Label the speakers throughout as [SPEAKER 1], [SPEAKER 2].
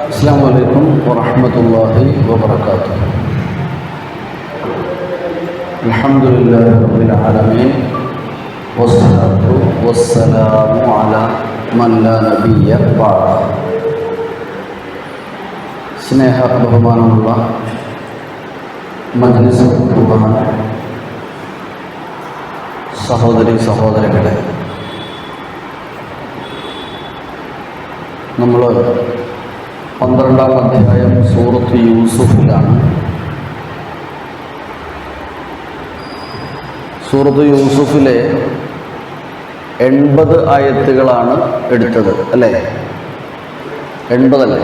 [SPEAKER 1] السلام عليكم ورحمة الله وبركاته. الحمد لله رب العالمين والصلاة والسلام على من لا نبي بعده. സ്നേഹ ബഹുമാനമുള്ള മജ്‌ലിസ് ഖുർആൻ സഹോദരങ്ങളെ, നമ്മൾ 12-ാം അധ്യായം സൂറത്ത് യൂസുഫിലാണ്. സൂറത്ത് യൂസുഫിലെ 80 ആയത്തുകളാണ് എടുത്തത്, അല്ലേ? 80 അല്ലേ?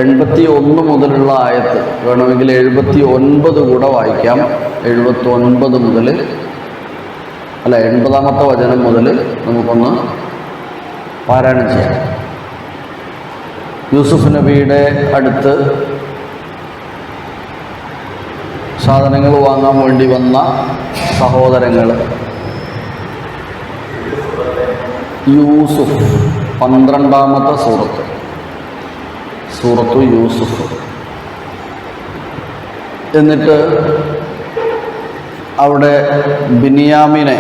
[SPEAKER 1] 81 മുതലുള്ള ആയത്ത് വേണമെങ്കിൽ 79 കൂടെ വായിക്കാം. 79 മുതൽ അല്ല 80-ാമത്തെ വചനം മുതൽ നമുക്കൊന്ന് പാരായണം ചെയ്യാം. യൂസുഫ് നബിയുടെ അടുത്ത് സാധനങ്ങൾ വാങ്ങാൻ വേണ്ടി വന്ന സഹോദരങ്ങൾ, യൂസുഫ് 12-ാമത്തെ സൂറത്തു യൂസുഫ്. എന്നിട്ട് അവിടെ ബിനിയാമിനെ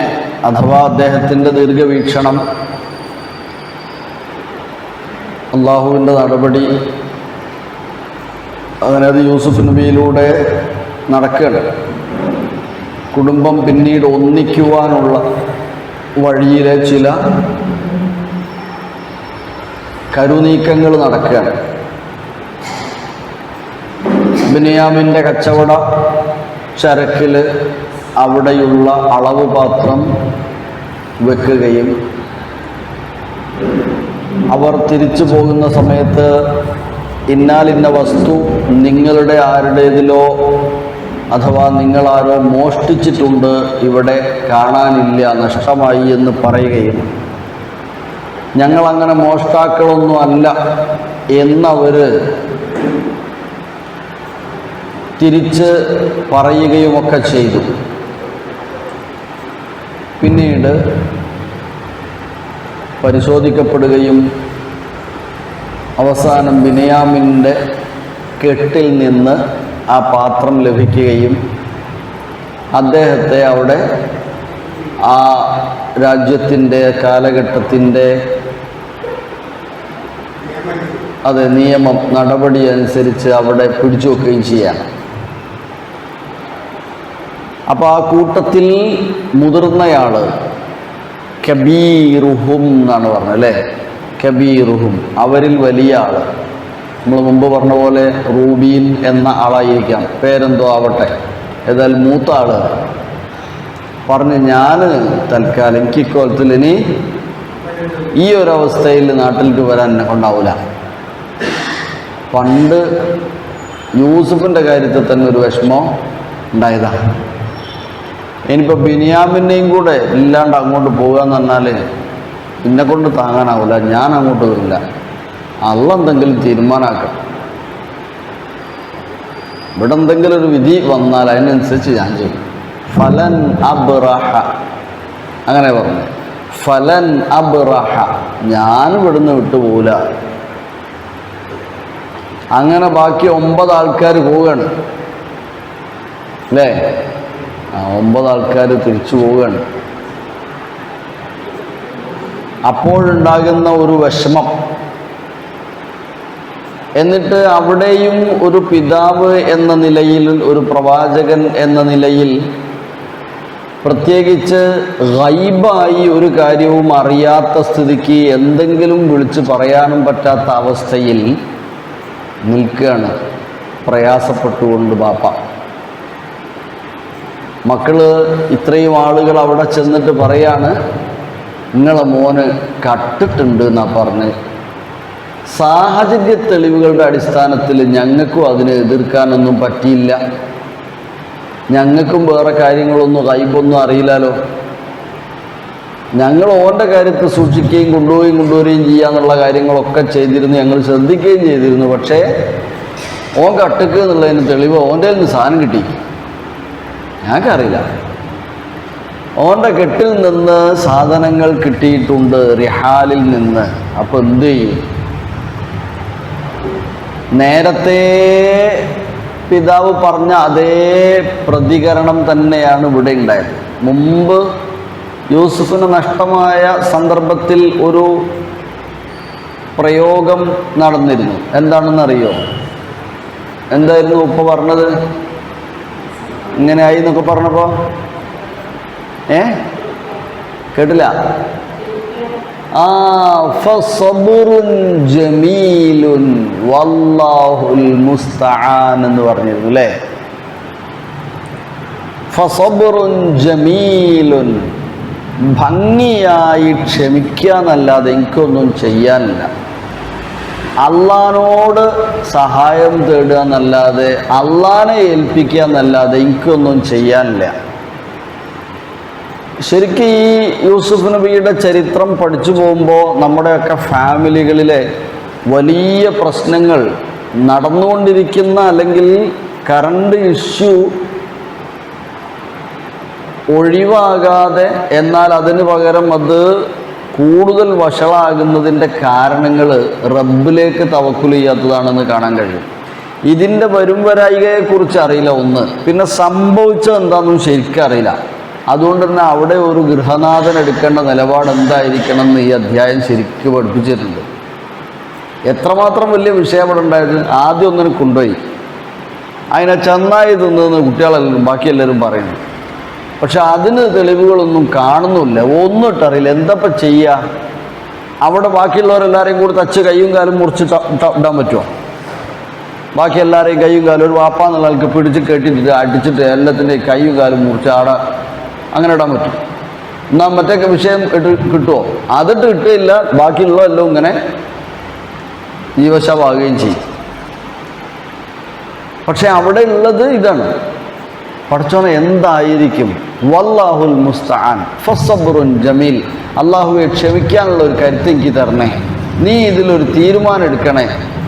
[SPEAKER 1] അഥവാ അദ്ദേഹത്തിൻ്റെ ദീർഘവീക്ഷണം, അള്ളാഹുവിൻ്റെ നടപടി, അങ്ങനെ അത് യൂസുഫ് നബിയിലൂടെ നടക്കുകയാണ്. കുടുംബം പിന്നീട് ഒന്നിക്കുവാനുള്ള വഴിയിലെ ചില കരുനീക്കങ്ങൾ നടക്കുകയാണ്. ബിനിയാമിൻ്റെ കച്ചവട ചരക്കിൽ അവിടെയുള്ള അളവ് പാത്രം വെക്കുകയും അവർ തിരിച്ചു പോകുന്ന സമയത്ത് ഇന്നാലിന്ന വസ്തു നിങ്ങളുടെ ആരുടേതിലോ അഥവാ നിങ്ങളാരോ മോഷ്ടിച്ചിട്ടുണ്ട്, ഇവിടെ കാണാനില്ല, നഷ്ടമായി എന്ന് പറയുകയും ഞങ്ങളങ്ങനെ മോഷ്ടാക്കളൊന്നും അല്ല എന്നവർ തിരിച്ച് പറയുകയുമൊക്കെ ചെയ്തു. പിന്നീട് പരിശോധിക്കപ്പെടുകയും അവസാനം ബിനിയാമിൻ്റെ കെട്ടിൽ നിന്ന് ആ പാത്രം ലഭിക്കുകയും അദ്ദേഹത്തെ അവിടെ ആ രാജ്യത്തിൻ്റെ കാലഘട്ടത്തിൻ്റെ നിയമം നടപടി അനുസരിച്ച് അവിടെ പിടിച്ചു വെക്കുകയും ചെയ്യാം. അപ്പോൾ ആ കൂട്ടത്തിൽ മുതിർന്നയാൾ കബീറുഹും എന്നാണ് പറഞ്ഞത്, അല്ലേ? കബീറുഹും, അവരിൽ വലിയ ആൾ. നമ്മൾ മുമ്പ് പറഞ്ഞ പോലെ റൂബീൻ എന്ന ആളായിരിക്കാം, പേരെന്തോ ആവട്ടെ. ഏതായാലും മൂത്ത ആൾ പറഞ്ഞ്, ഞാൻ തൽക്കാലം എനിക്കിക്കോലത്തിൽ ഇനി ഈ ഒരവസ്ഥയിൽ നാട്ടിലേക്ക് വരാൻ എന്നെ കൊണ്ടാവില്ല. പണ്ട് യൂസുഫിൻ്റെ കാര്യത്തിൽ തന്നെ ഒരു വിഷമം ഉണ്ടായതാണ്. ഇനിയിപ്പോൾ ബിനിയാമിനെയും കൂടെ ഇല്ലാണ്ട് അങ്ങോട്ട് പോകുക എന്ന് പറഞ്ഞാൽ എന്നെ കൊണ്ട് താങ്ങാനാവില്ല, ഞാൻ അങ്ങോട്ട് വരില്ല. അള്ള എന്തെങ്കിലും തീരുമാനമാക്കണം, ഇവിടെ എന്തെങ്കിലും ഒരു വിധി വന്നാൽ അതിനനുസരിച്ച് ഞാൻ ചെയ്യും. ഫലൻ അബ്റഹ, അങ്ങനെ പറഞ്ഞു. ഫലൻ അബ്റഹ, ഞാൻ ഇവിടുന്ന് വിട്ടുപോകില്ല. അങ്ങനെ ബാക്കി 9 ആൾക്കാർ പോവുകയാണ്, അല്ലേ? 9 ആൾക്കാർ തിരിച്ചു പോവുകയാണ്. അപ്പോഴുണ്ടാകുന്ന ഒരു വിഷമം. എന്നിട്ട് അവിടെയും ഒരു പിതാവ് എന്ന നിലയിൽ, ഒരു പ്രവാചകൻ എന്ന നിലയിൽ, പ്രത്യേകിച്ച് ഗൈബായി ഒരു കാര്യവും അറിയാത്ത സ്ഥിതിക്ക് എന്തെങ്കിലും വിളിച്ച് പറയാനും പറ്റാത്ത അവസ്ഥയിൽ നിൽക്കുകയാണ്, പ്രയാസപ്പെട്ടുകൊണ്ട് ബാപ്പ. മക്കള് ഇത്രയും ആളുകൾ അവിടെ ചെന്നിട്ട് പറയാണ്, നിങ്ങളെ മോന് കട്ടിട്ടുണ്ട് എന്നാ പറഞ്ഞ്. സാഹചര്യ തെളിവുകളുടെ അടിസ്ഥാനത്തിൽ ഞങ്ങൾക്കും അതിനെ എതിർക്കാനൊന്നും പറ്റിയില്ല. ഞങ്ങൾക്കും വേറെ കാര്യങ്ങളൊന്നും ഗൈബൊന്നും അറിയില്ലല്ലോ. ഞങ്ങൾ ഓൻ്റെ കാര്യത്തിൽ സൂക്ഷിക്കുകയും കൊണ്ടുവരികയും ചെയ്യാന്നുള്ള കാര്യങ്ങളൊക്കെ ചെയ്തിരുന്നു, ഞങ്ങൾ ശ്രദ്ധിക്കുകയും ചെയ്തിരുന്നു. പക്ഷേ ഓൻ കട്ടിക്ക് എന്നുള്ളതിന് തെളിവ് ഓൻ്റെ നിന്ന് സാധനം കിട്ടി, ഞങ്ങൾക്കറിയില്ല. ഓൻ്റെ കെട്ടിൽ നിന്ന് സാധനങ്ങൾ കിട്ടിയിട്ടുണ്ട്, റിഹാലിൽ നിന്ന്. അപ്പോൾ എന്ത് ചെയ്യും? നേരത്തെ പിതാവ് പറഞ്ഞ അതേ പ്രതികരണം തന്നെയാണ് ഇവിടെ ഉണ്ടായത്. മുമ്പ് യൂസുഫിന് നഷ്ടമായ സന്ദർഭത്തിൽ ഒരു പ്രയോഗം നടന്നിരുന്നു. എന്താണെന്നറിയോ? എന്തായിരുന്നു ഉപ്പ പറഞ്ഞത്? ഇങ്ങനെ ആയി എന്നൊക്കെ പറഞ്ഞപ്പോ കേട്ടില്ല. ഫസബ്റുൻ ജമീലുൻ വല്ലാഹുൽ മുസ്തആൻ എന്ന് പറഞ്ഞിരുന്നു അല്ലേ? ഫസബ്റുൻ ജമീലുൻ, ഭംഗിയായി ക്ഷമിക്കുക എന്നല്ലാതെ എനിക്കൊന്നും ചെയ്യാനില്ല. അള്ളാനോട് സഹായം തേടുക എന്നല്ലാതെ, അള്ളാനെ ഏൽപ്പിക്കുക എന്നല്ലാതെ എനിക്കൊന്നും ചെയ്യാനില്ല. ശരിക്കും ഈ യൂസുഫ് നബിയുടെ ചരിത്രം പഠിച്ചു പോകുമ്പോൾ നമ്മുടെയൊക്കെ ഫാമിലികളിലെ വലിയ പ്രശ്നങ്ങൾ നടന്നുകൊണ്ടിരിക്കുന്ന, അല്ലെങ്കിൽ കറണ്ട് ഇഷ്യൂ ഒഴിവാകാതെ എന്നാൽ അതിന് പകരം അത് കൂടുതൽ വഷളാകുന്നതിൻ്റെ കാരണങ്ങൾ റബ്ബിലേക്ക് തവക്കുൽ ചെയ്യാത്തതാണെന്ന് കാണാൻ കഴിയും. ഇതിൻ്റെ വരും വരായികയെക്കുറിച്ച് അറിയില്ല ഒന്ന്, പിന്നെ സംഭവിച്ചത് എന്താണെന്നും ശരിക്കും അറിയില്ല. അതുകൊണ്ട് തന്നെ അവിടെ ഒരു ഗൃഹനാഥൻ എടുക്കേണ്ട നിലപാട് എന്തായിരിക്കണം എന്ന് ഈ അധ്യായം ശരിക്കും പഠിപ്പിച്ചിട്ടുണ്ട്. എത്രമാത്രം വലിയ വിഷയം അവിടെ ഉണ്ടായത്. ആദ്യം ഒന്നിനെ കൊണ്ടുപോയി അതിനെ ചെന്നായി തിന്നതെന്ന് കുട്ടികളെല്ലാവരും ബാക്കിയെല്ലാവരും പറയുന്നു. പക്ഷെ അതിന് തെളിവുകളൊന്നും കാണുന്നില്ല, ഒന്നും ഇട്ടറിയില്ല. എന്തപ്പം ചെയ്യുക? അവിടെ ബാക്കിയുള്ളവരെല്ലാവരെയും കൂടി തച്ച് കയ്യും കാലും മുറിച്ച് ഇടാൻ പറ്റുമോ? ബാക്കി എല്ലാവരെയും കയ്യും കാലും ഒരു വാപ്പാന്നുള്ള ആൾക്ക് പിടിച്ച് കെട്ടിയിട്ട് അടിച്ചിട്ട് എല്ലാത്തിൻ്റെയും കയ്യും കാലും മുറിച്ച് ആടെ അങ്ങനെ ഇടാൻ പറ്റും? എന്നാൽ മറ്റേ വിഷയം കിട്ടുമോ? അതിട്ട് കിട്ടില്ല. ബാക്കിയുള്ള എല്ലാം ഇങ്ങനെ ജീവശവാകുകയും ചെയ്യും. പക്ഷെ അവിടെ ഉള്ളത് ഇതാണ്. പഠിച്ചോനെ എന്തായിരിക്കും? വല്ലാഹുൽ മുസ്തആൻ ഫസബ്റുൻ ജമീൽ. അള്ളാഹുവെ ക്ഷമിക്കാനുള്ള ഒരു കരുത്ത് എനിക്ക് തരണേ, നീ ഇതിലൊരു തീരുമാനം എടുക്കണേ,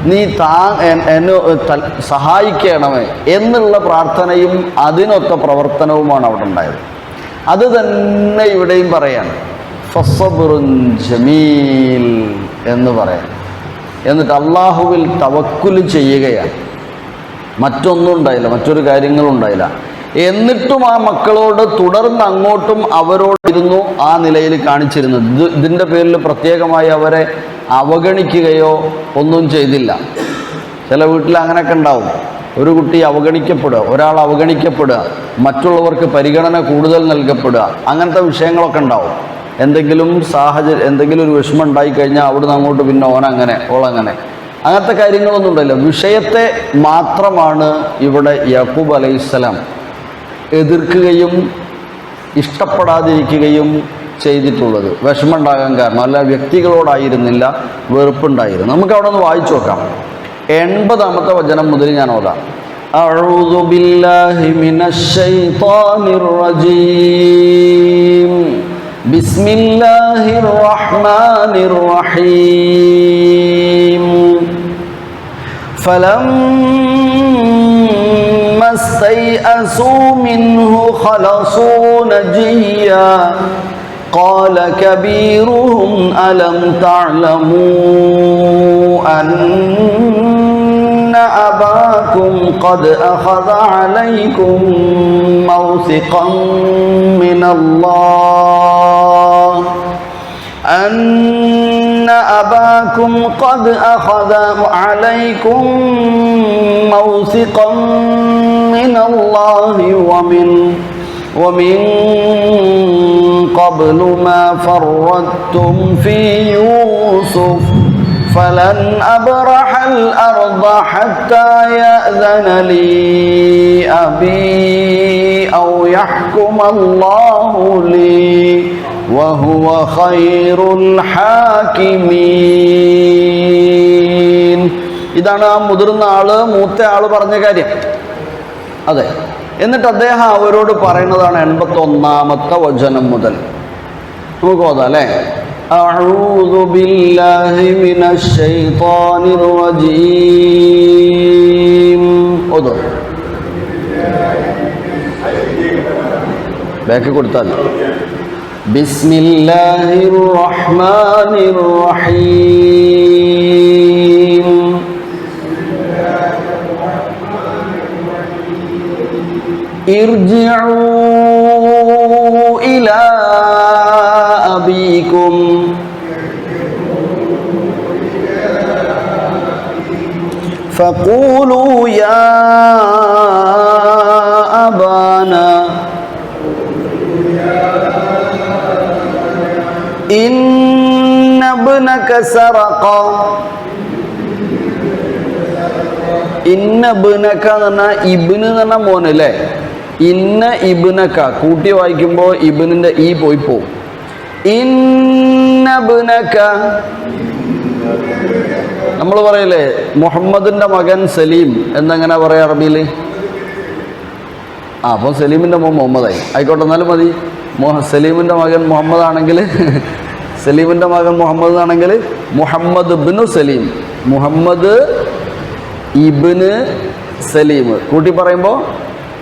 [SPEAKER 1] നീ എന്നെ സഹായിക്കണമേ എന്നുള്ള പ്രാർത്ഥനയും അതിനൊത്ത പ്രവർത്തനവുമാണ് അവിടെ ഉണ്ടായത്. അത് തന്നെ ഇവിടെയും പറയാൻ ഫസബ്റുൻ ജമീൽ എന്ന് പറയാം. എന്നിട്ട് അള്ളാഹുവിൽ തവക്കുൽ ചെയ്യുകയാണ്. മറ്റൊന്നും ഉണ്ടായില്ല, മറ്റൊരു കാര്യങ്ങളും ഉണ്ടായില്ല. എന്നിട്ടും ആ മക്കളോട് തുടർന്ന് അങ്ങോട്ടും അവരോടിരുന്നു ആ നിലയിൽ കാണിച്ചിരുന്നത്. ഇതിൻ്റെ പേരിൽ പ്രത്യേകമായി അവരെ അവഗണിക്കുകയോ ഒന്നും ചെയ്തില്ല. ചില വീട്ടിൽ അങ്ങനെയൊക്കെ ഉണ്ടാവും. ഒരു കുട്ടി അവഗണിക്കപ്പെടുക, ഒരാൾ അവഗണിക്കപ്പെടുക, മറ്റുള്ളവർക്ക് പരിഗണന കൂടുതൽ നൽകപ്പെടുക, അങ്ങനത്തെ വിഷയങ്ങളൊക്കെ ഉണ്ടാവും. എന്തെങ്കിലും സാഹചര്യം, എന്തെങ്കിലും ഒരു വിഷമം ഉണ്ടായിക്കഴിഞ്ഞാൽ അവിടുന്ന് അങ്ങോട്ട് പിന്നെ ഓനങ്ങനെ ഓളങ്ങനെ, അങ്ങനത്തെ കാര്യങ്ങളൊന്നും ഉണ്ടായില്ല. വിഷയത്തെ മാത്രമാണ് ഇവിടെ യാക്കൂബ് അലൈഹിസ്സലാം എതിർക്കുകയും ഇഷ്ടപ്പെടാതിരിക്കുകയും ചെയ്തിട്ടുള്ളത്. വിഷമമുണ്ടാകാൻ കാരണം അല്ല വ്യക്തികളോടായിരുന്നില്ല, വെറുപ്പുണ്ടായിരുന്നു. നമുക്ക് അവിടെ ഒന്ന് വായിച്ചു നോക്കാം. 80-ാമത്തെ വചനം മുതൽ ഞാൻ ഓതാം. അഊദു ബില്ലാഹി മിനശ് ശൈത്വാനിർ റജീം ബിസ്മില്ലാഹിർ റഹ്മാനിർ റഹീം فلما استيئسوا منه خلصوا نجيا قال كبيرهم ألم تعلموا أن أباكم قد أخذ عليكم موثقا من الله أن أباكم قد أخذ عليكم موثقا من الله ومن قبل ما فرطتم في يوسف فلن أبرح الأرض حتى يأذن لي أبي أو يحكم الله لي وهو خير الحاكمين. ഇതാണ് ആ മുതിർന്ന ആള് മൂത്ത ആള് പറഞ്ഞ കാര്യം. അതെ, എന്നിട്ട് അദ്ദേഹം അവരോട് പറയുന്നതാണ് 81-ാമത്തെ വചനം മുതൽ. നമുക്ക് ഓതാം അല്ലേ? അഊദു ബില്ലാഹി മിനശ് ശൈത്വാനിർ റജീം. ഓതോ, ബാക്കി കൊടുത്താൽ ബിസ്മില്ലാഹിർ റഹ്മാനിർ റഹീം ഇർജിഉ ഇലാ അബീകും ഫഖൂലു യാ അബാന ഇന്ന ഇബ്നക സറഖ. ഇന്ന ഇബ്നക എന്ന് പറഞ്ഞാൽ ഇബ്ന് എന്ന് പറഞ്ഞാൽ മോന് അല്ലേ. ഇന്ന ഇബ്നക കൂട്ടി വായിക്കുമ്പോൾ ഇബ്നിന്റെ ഈ പോയി പോവും. ഇന്ന ഇബ്നക നമ്മൾ പറയില്ലേ മുഹമ്മദിന്റെ മകൻ സലീം എന്നെങ്ങനെ പറയാ അറബിയിൽ? അപ്പം സലീമിന്റെ മോൻ മുഹമ്മദായി ആയിക്കോട്ടെ, എന്നാലും മതി. സലീമിന്റെ മകൻ മുഹമ്മദ് ആണെങ്കിൽ സലീമിന്റെ മകൻ മുഹമ്മദ് ആണെങ്കിൽ മുഹമ്മദ് ബിനു സലീം, മുഹമ്മദ് ഇബ്ന് സലീം കൂട്ടി പറയുമ്പോൾ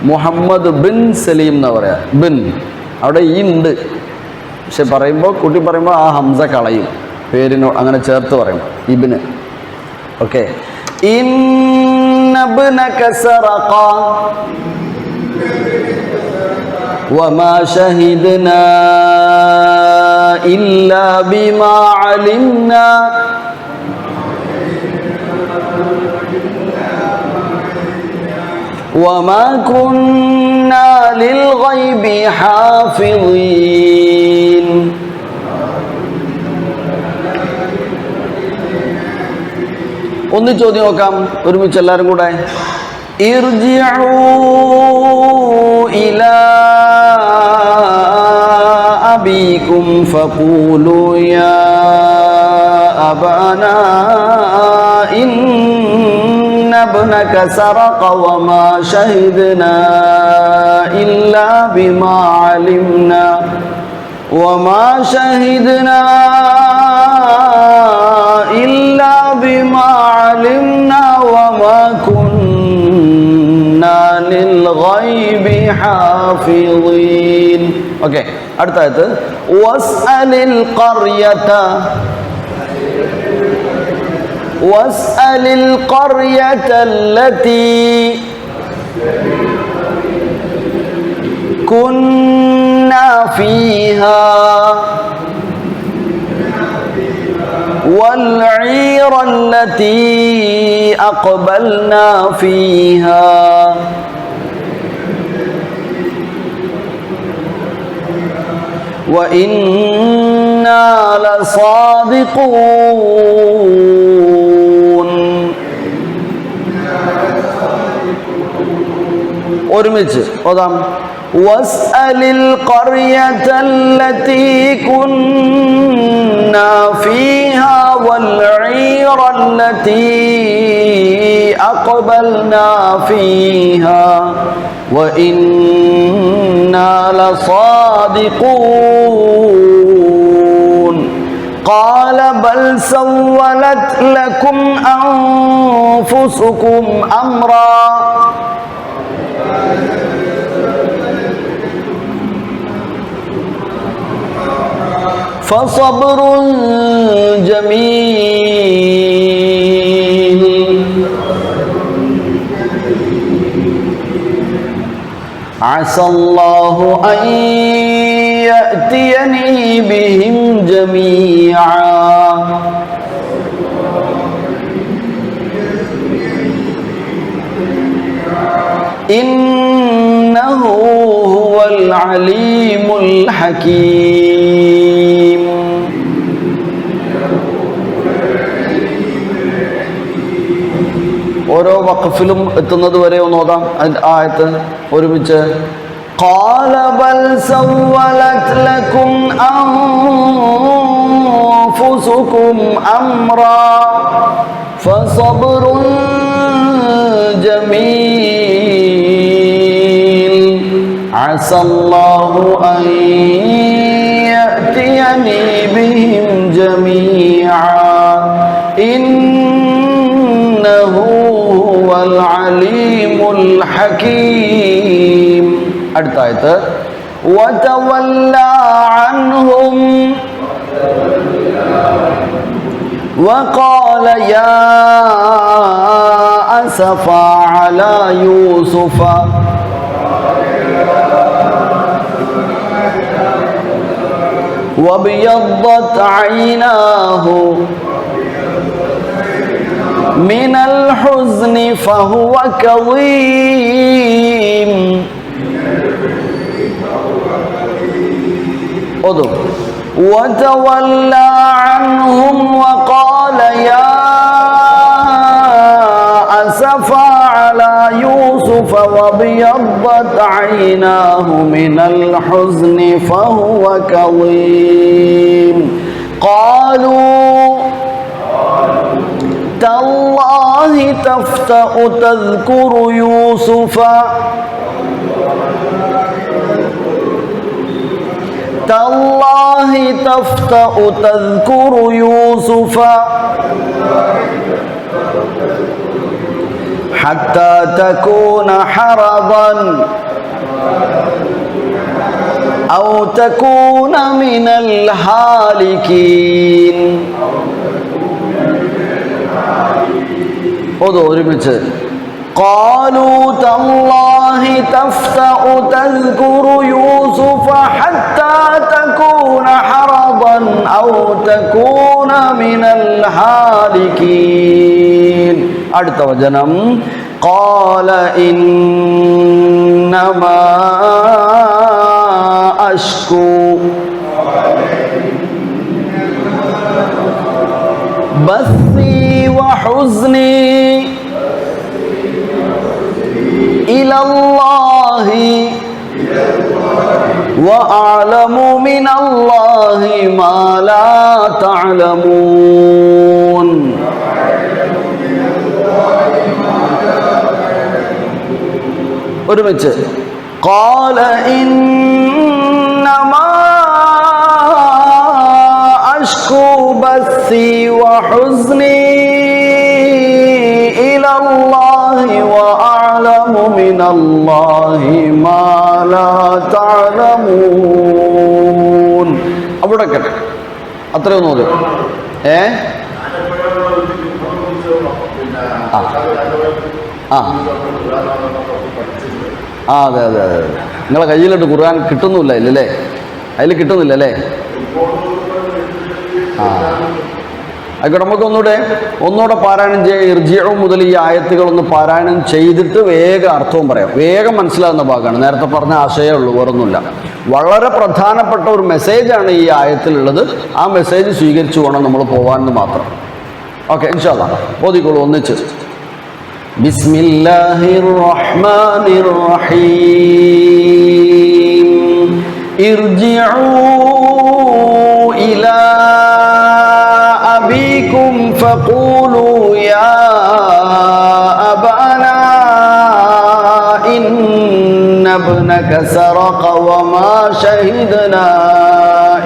[SPEAKER 1] മുഹമ്മദ് ബിൻ സലീം എന്നാ പറയാ. ബിൻ അവിടെ ഈ ഉണ്ട്, പക്ഷെ പറയുമ്പോൾ കൂട്ടി പറയുമ്പോൾ ആ ഹംസ കളയും, പേരിനോ അങ്ങനെ ചേർത്ത് പറയും ഇബ്ന്. ഓക്കെ. ഇന്ന ഇബ്നക സറഖ വമാ ശഹിദ്നാ ഇല്ലാ ബിമാ അലിംനാ വമാ കുന്നാ ലിൽ ഗൈബി ഹാഫിളീൻ. ഒന്ന് ചോദ്യം നോക്കാം ഒരുമിച്ച് എല്ലാവരും കൂടെ. ഇർജിഉ ഇലാ അബീകും ഫഖൂലു യാ അബാനാ ഇന്ന ഇബ്നക സറഖ വമാ ശഹിദ്നാ ഇല്ലാ ബിമാ അലിംനാ വമാ ശഹിദ്നാ ഇല്ലാ ബിമാ അലിംനാ വമാ കുന്നാ ലിൽ ഗൈബി ഹാഫിളീൻ. ഓക്കെ, അടുത്ത ആയത്ത്. വസ്അലിൽ ഖർയത വസ്അലിൽ ഖർയത അല്ലതി കുന്നാ ഫീഹാ والعير التي أقبلنا فيها وإنا لصادقون. ഒരുമിച്ച് ഓതാം. വസ്അലിൽ ഖർയത അല്ലതി കുന്നാ ഫീഹാ വൽഈറ അല്ലതി അഖബൽനാ ഫീഹാ വഇന്നാ ലസാദിഖൂൻ. ഖാല ബൽ സവ്വലത് ലക്കും അൻഫുസുകും അംറാ فصبر جميل عسى الله أن يأتيني بهم جميعا إنه هو العليم الحكيم. ഓരോ വഖഫിലും എത്തുന്നത് വരെ ഒന്ന് ഓതാം ആയത്ത് ഒരുമിച്ച്. ഖാല ബൽ സവ്വലത് ലക്കും അൻഫുസുകും അംറാ ഫസബ്റുൻ ജമീൽ അസല്ലാഹു അൻ യഅതിയനി ബിഹിം ജമീഅ ഇന്നഹു ഹുവൽ അലീമുൽ ഹകീം. അടുത്ത ആയത്ത്. വതവല്ലാ അൻഹും وقال يا أسفا على يوسف وابيضت عيناه من الحزن فهو كظيم. وتولى عنهم وقال يا أسفا على يوسف وابيضت عيناه من الحزن فهو كظيم. قالوا تالله تفتأ تذكر يوسف تالله تفتأ تذكر يوسف حتى تكون حرضا أو تكون من الهالكين. ഒരുമിച്ച് قالوا تالله تفتأ تذكر يوسف حتى تكون حرضا أو تكون من الهالكين. അടുത്ത വചനം قال إنما أشكو بثي وحزني إلى الله وأعلم من الله ما لا تعلمون. ഒരുമിച്ച് قال إنما أشكو بثي وحزني إلى الله وأعلم من الله ما لا تعلمون. അവിടെ കേട്ടെ അത്രയൊന്നും മതി. അതെ അതെ അതെ നിങ്ങളെ കയ്യിലോട്ട് ഖുർആൻ കിട്ടുന്നില്ല ഇല്ലല്ലേ? അതിൽ കിട്ടുന്നില്ല അല്ലേ? ആയിക്കോട്ടെ, നമുക്ക് ഒന്നുകൂടെ പാരായണം ചെയ്യാം. ഇർജിഉ മുതൽ ഈ ആയത്തുകളൊന്ന് പാരായണം ചെയ്തിട്ട് വേഗം അർത്ഥവും പറയാം. വേഗം മനസ്സിലാകുന്ന ഭാഗമാണ്. നേരത്തെ പറഞ്ഞ ആശയമേ ഉള്ളൂ, വേറൊന്നുമില്ല. വളരെ പ്രധാനപ്പെട്ട ഒരു മെസ്സേജാണ് ഈ ആയത്തിലുള്ളത്. ആ മെസ്സേജ് സ്വീകരിച്ചു വേണം നമ്മൾ പോകാമെന്ന് മാത്രം. ഓക്കെ, ഇൻഷാ അല്ലാഹ് ഓതിക്കോളൂ ഒന്നിച്ച്. ബിസ്മില്ലാഹിർ റഹ്മാനിർ റഹീം. ഇർജിഉ ഇലാ أبيكم فقولوا يا أبانا إن ابنك سرق وما شهدنا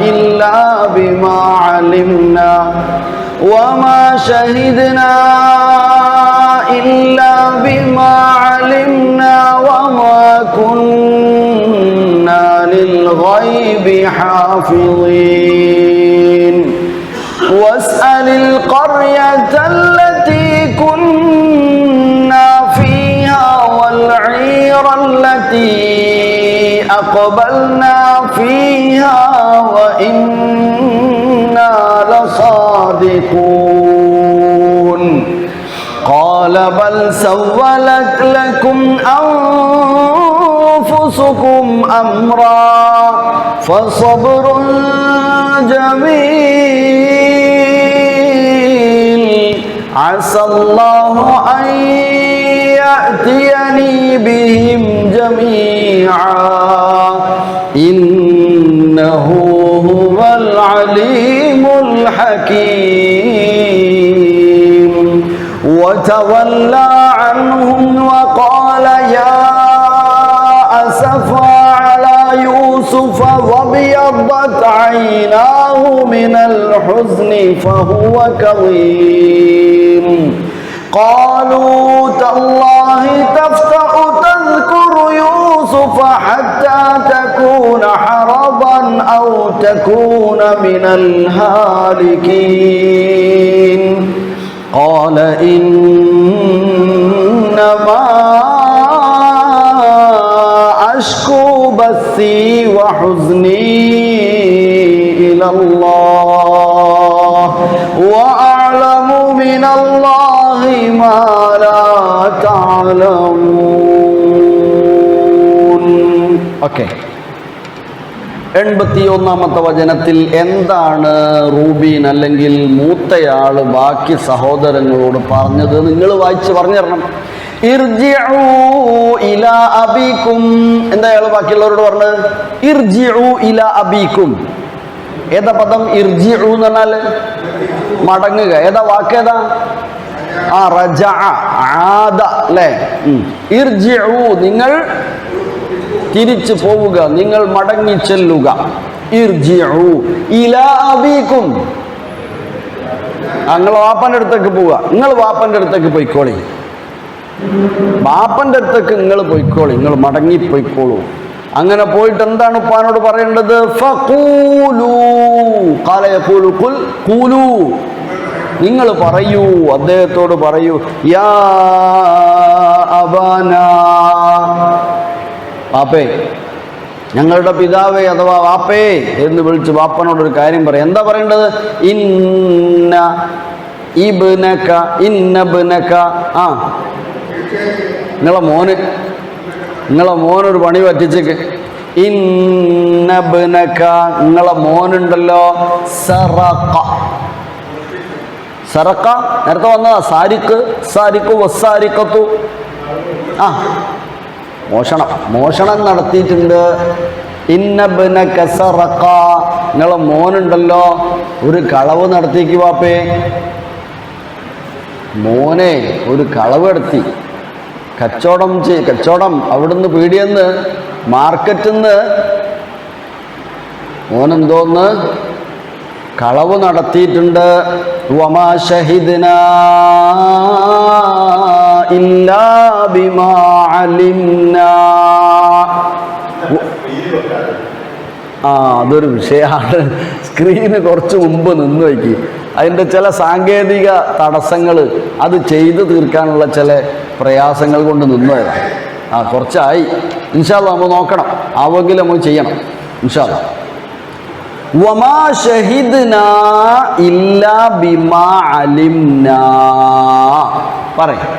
[SPEAKER 1] إلا بما علمنا وما شهدنا إلا بما علمنا وما كنا للغيب حافظين واسأل القرية التي كنا فيها والعير التي أقبلنا فيها وإنا لصادقون. قال بل سولت لكم أنفسكم أمرا فصبر جميل عسى الله أن يأتيني بهم جميعا إنه هو العليم الحكيم. وتولى عنهم وقال يا أسفا على يوسف وابيضت عيناه من الحزن فهو كظيم. قالوا تالله تفتأ تذكر يوسف حتى تكون حرضا أو تكون من الهالكين. قال إنما أشكو بثي وحزني إلى മിനല്ലാഹി മാ ലാ തഅലമൂൻ. ഓക്കെ, 81-ാമത്തെ വചനത്തിൽ എന്താണ് റൂബീൻ അല്ലെങ്കിൽ മൂത്തയാള് ബാക്കി സഹോദരങ്ങളോട് പറഞ്ഞത്? നിങ്ങൾ വായിച്ച് പറഞ്ഞു തരണം. ഇർജിഉ ഇലാ അബീക്കും. എന്താ അയാൾ ബാക്കിയുള്ളവരോട് പറഞ്ഞത്? ഇർജിഉ ഇലാ അബീക്കും. ഏതാ പദം? ഇർജിഉ എന്ന് പറഞ്ഞാൽ മടങ്ങുക. ഏതാ വാക്കേതാ? റജഅ, ആദ അല്ലേ? ഇർജിഉ, നിങ്ങൾ തിരിച്ചു പോവുക, നിങ്ങൾ മടങ്ങി ചെല്ലുക. ഇർജിഉ ഇലാ അബീക്കും. നിങ്ങൾ വാപ്പൻ്റെ അടുത്തേക്ക് പോവുക. നിങ്ങൾ വാപ്പൻ്റെ അടുത്തേക്ക് പോയിക്കോളി. ബാപ്പൻ്റെ അടുത്തേക്ക് നിങ്ങൾ പോയിക്കോളി, നിങ്ങൾ മടങ്ങി പോയിക്കോളൂ. അങ്ങനെ പോയിട്ട് എന്താണ് ഉപ്പാനോട് പറയേണ്ടത്? ഫഖൂലു ഖാല യഖൂലു ഖുൽ ഖൂലു, നിങ്ങൾ പറയൂ, അദ്ദേഹത്തോട് പറയൂ, യാ അബാനാ, വാപ്പേ, ഞങ്ങളുടെ പിതാവേ അഥവാ വാപ്പേ എന്ന് വിളിച്ച് വാപ്പനോടൊരു കാര്യം പറയാം. എന്താ പറയേണ്ടത്? ഇന്ന ഇബ്നക, ഇന്നബ്നക, നിങ്ങളെ മോനൊരു പണി പറ്റിച്ചേക്ക്. ഇന്നബ്നക, നിങ്ങളെ മോനുണ്ടല്ലോ, സറഖ. സറഖ നേരത്തെ വന്നതാ. സാരിക്ക്, സാരിക്കു, വസാരിക്കത്തു. മോഷണം നടത്തിയിട്ടുണ്ട്. ഇന്നബ്നക സറഖ, നിങ്ങളെ മോനുണ്ടല്ലോ ഒരു കളവ് നടത്തിക്ക് വാപ്പേ. മോനെ ഒരു കളവ് നടത്തി, കച്ചവടം അവിടുന്ന് പീടിയെന്ന് മാർക്കറ്റിൽ നിന്ന് മോനെന്തോന്ന് കളവ് നടത്തിയിട്ടുണ്ട്. വമാ ഷഹിദ്നാ ഇല്ലാ ബിമാ അലിംനാ. അതൊരു വിഷയമാണ്. സ്ക്രീന് കുറച്ച് മുമ്പ് നിന്ന് വയ്ക്കി. അതിൻ്റെ ചില സാങ്കേതിക തടസ്സങ്ങൾ, അത് ചെയ്തു തീർക്കാനുള്ള ചില പ്രയാസങ്ങൾ കൊണ്ട് നിന്നതാണ്. കുറച്ചായി. ഇൻഷാ അല്ലാഹ് നമ്മൾ നോക്കണം, ആവെങ്കിലും നമുക്ക് ചെയ്യണം ഇൻഷാ അല്ലാഹ്. വമാ ഷഹിദ്നാ ഇല്ലാ ബിമാ അലിംനാ. പറയും,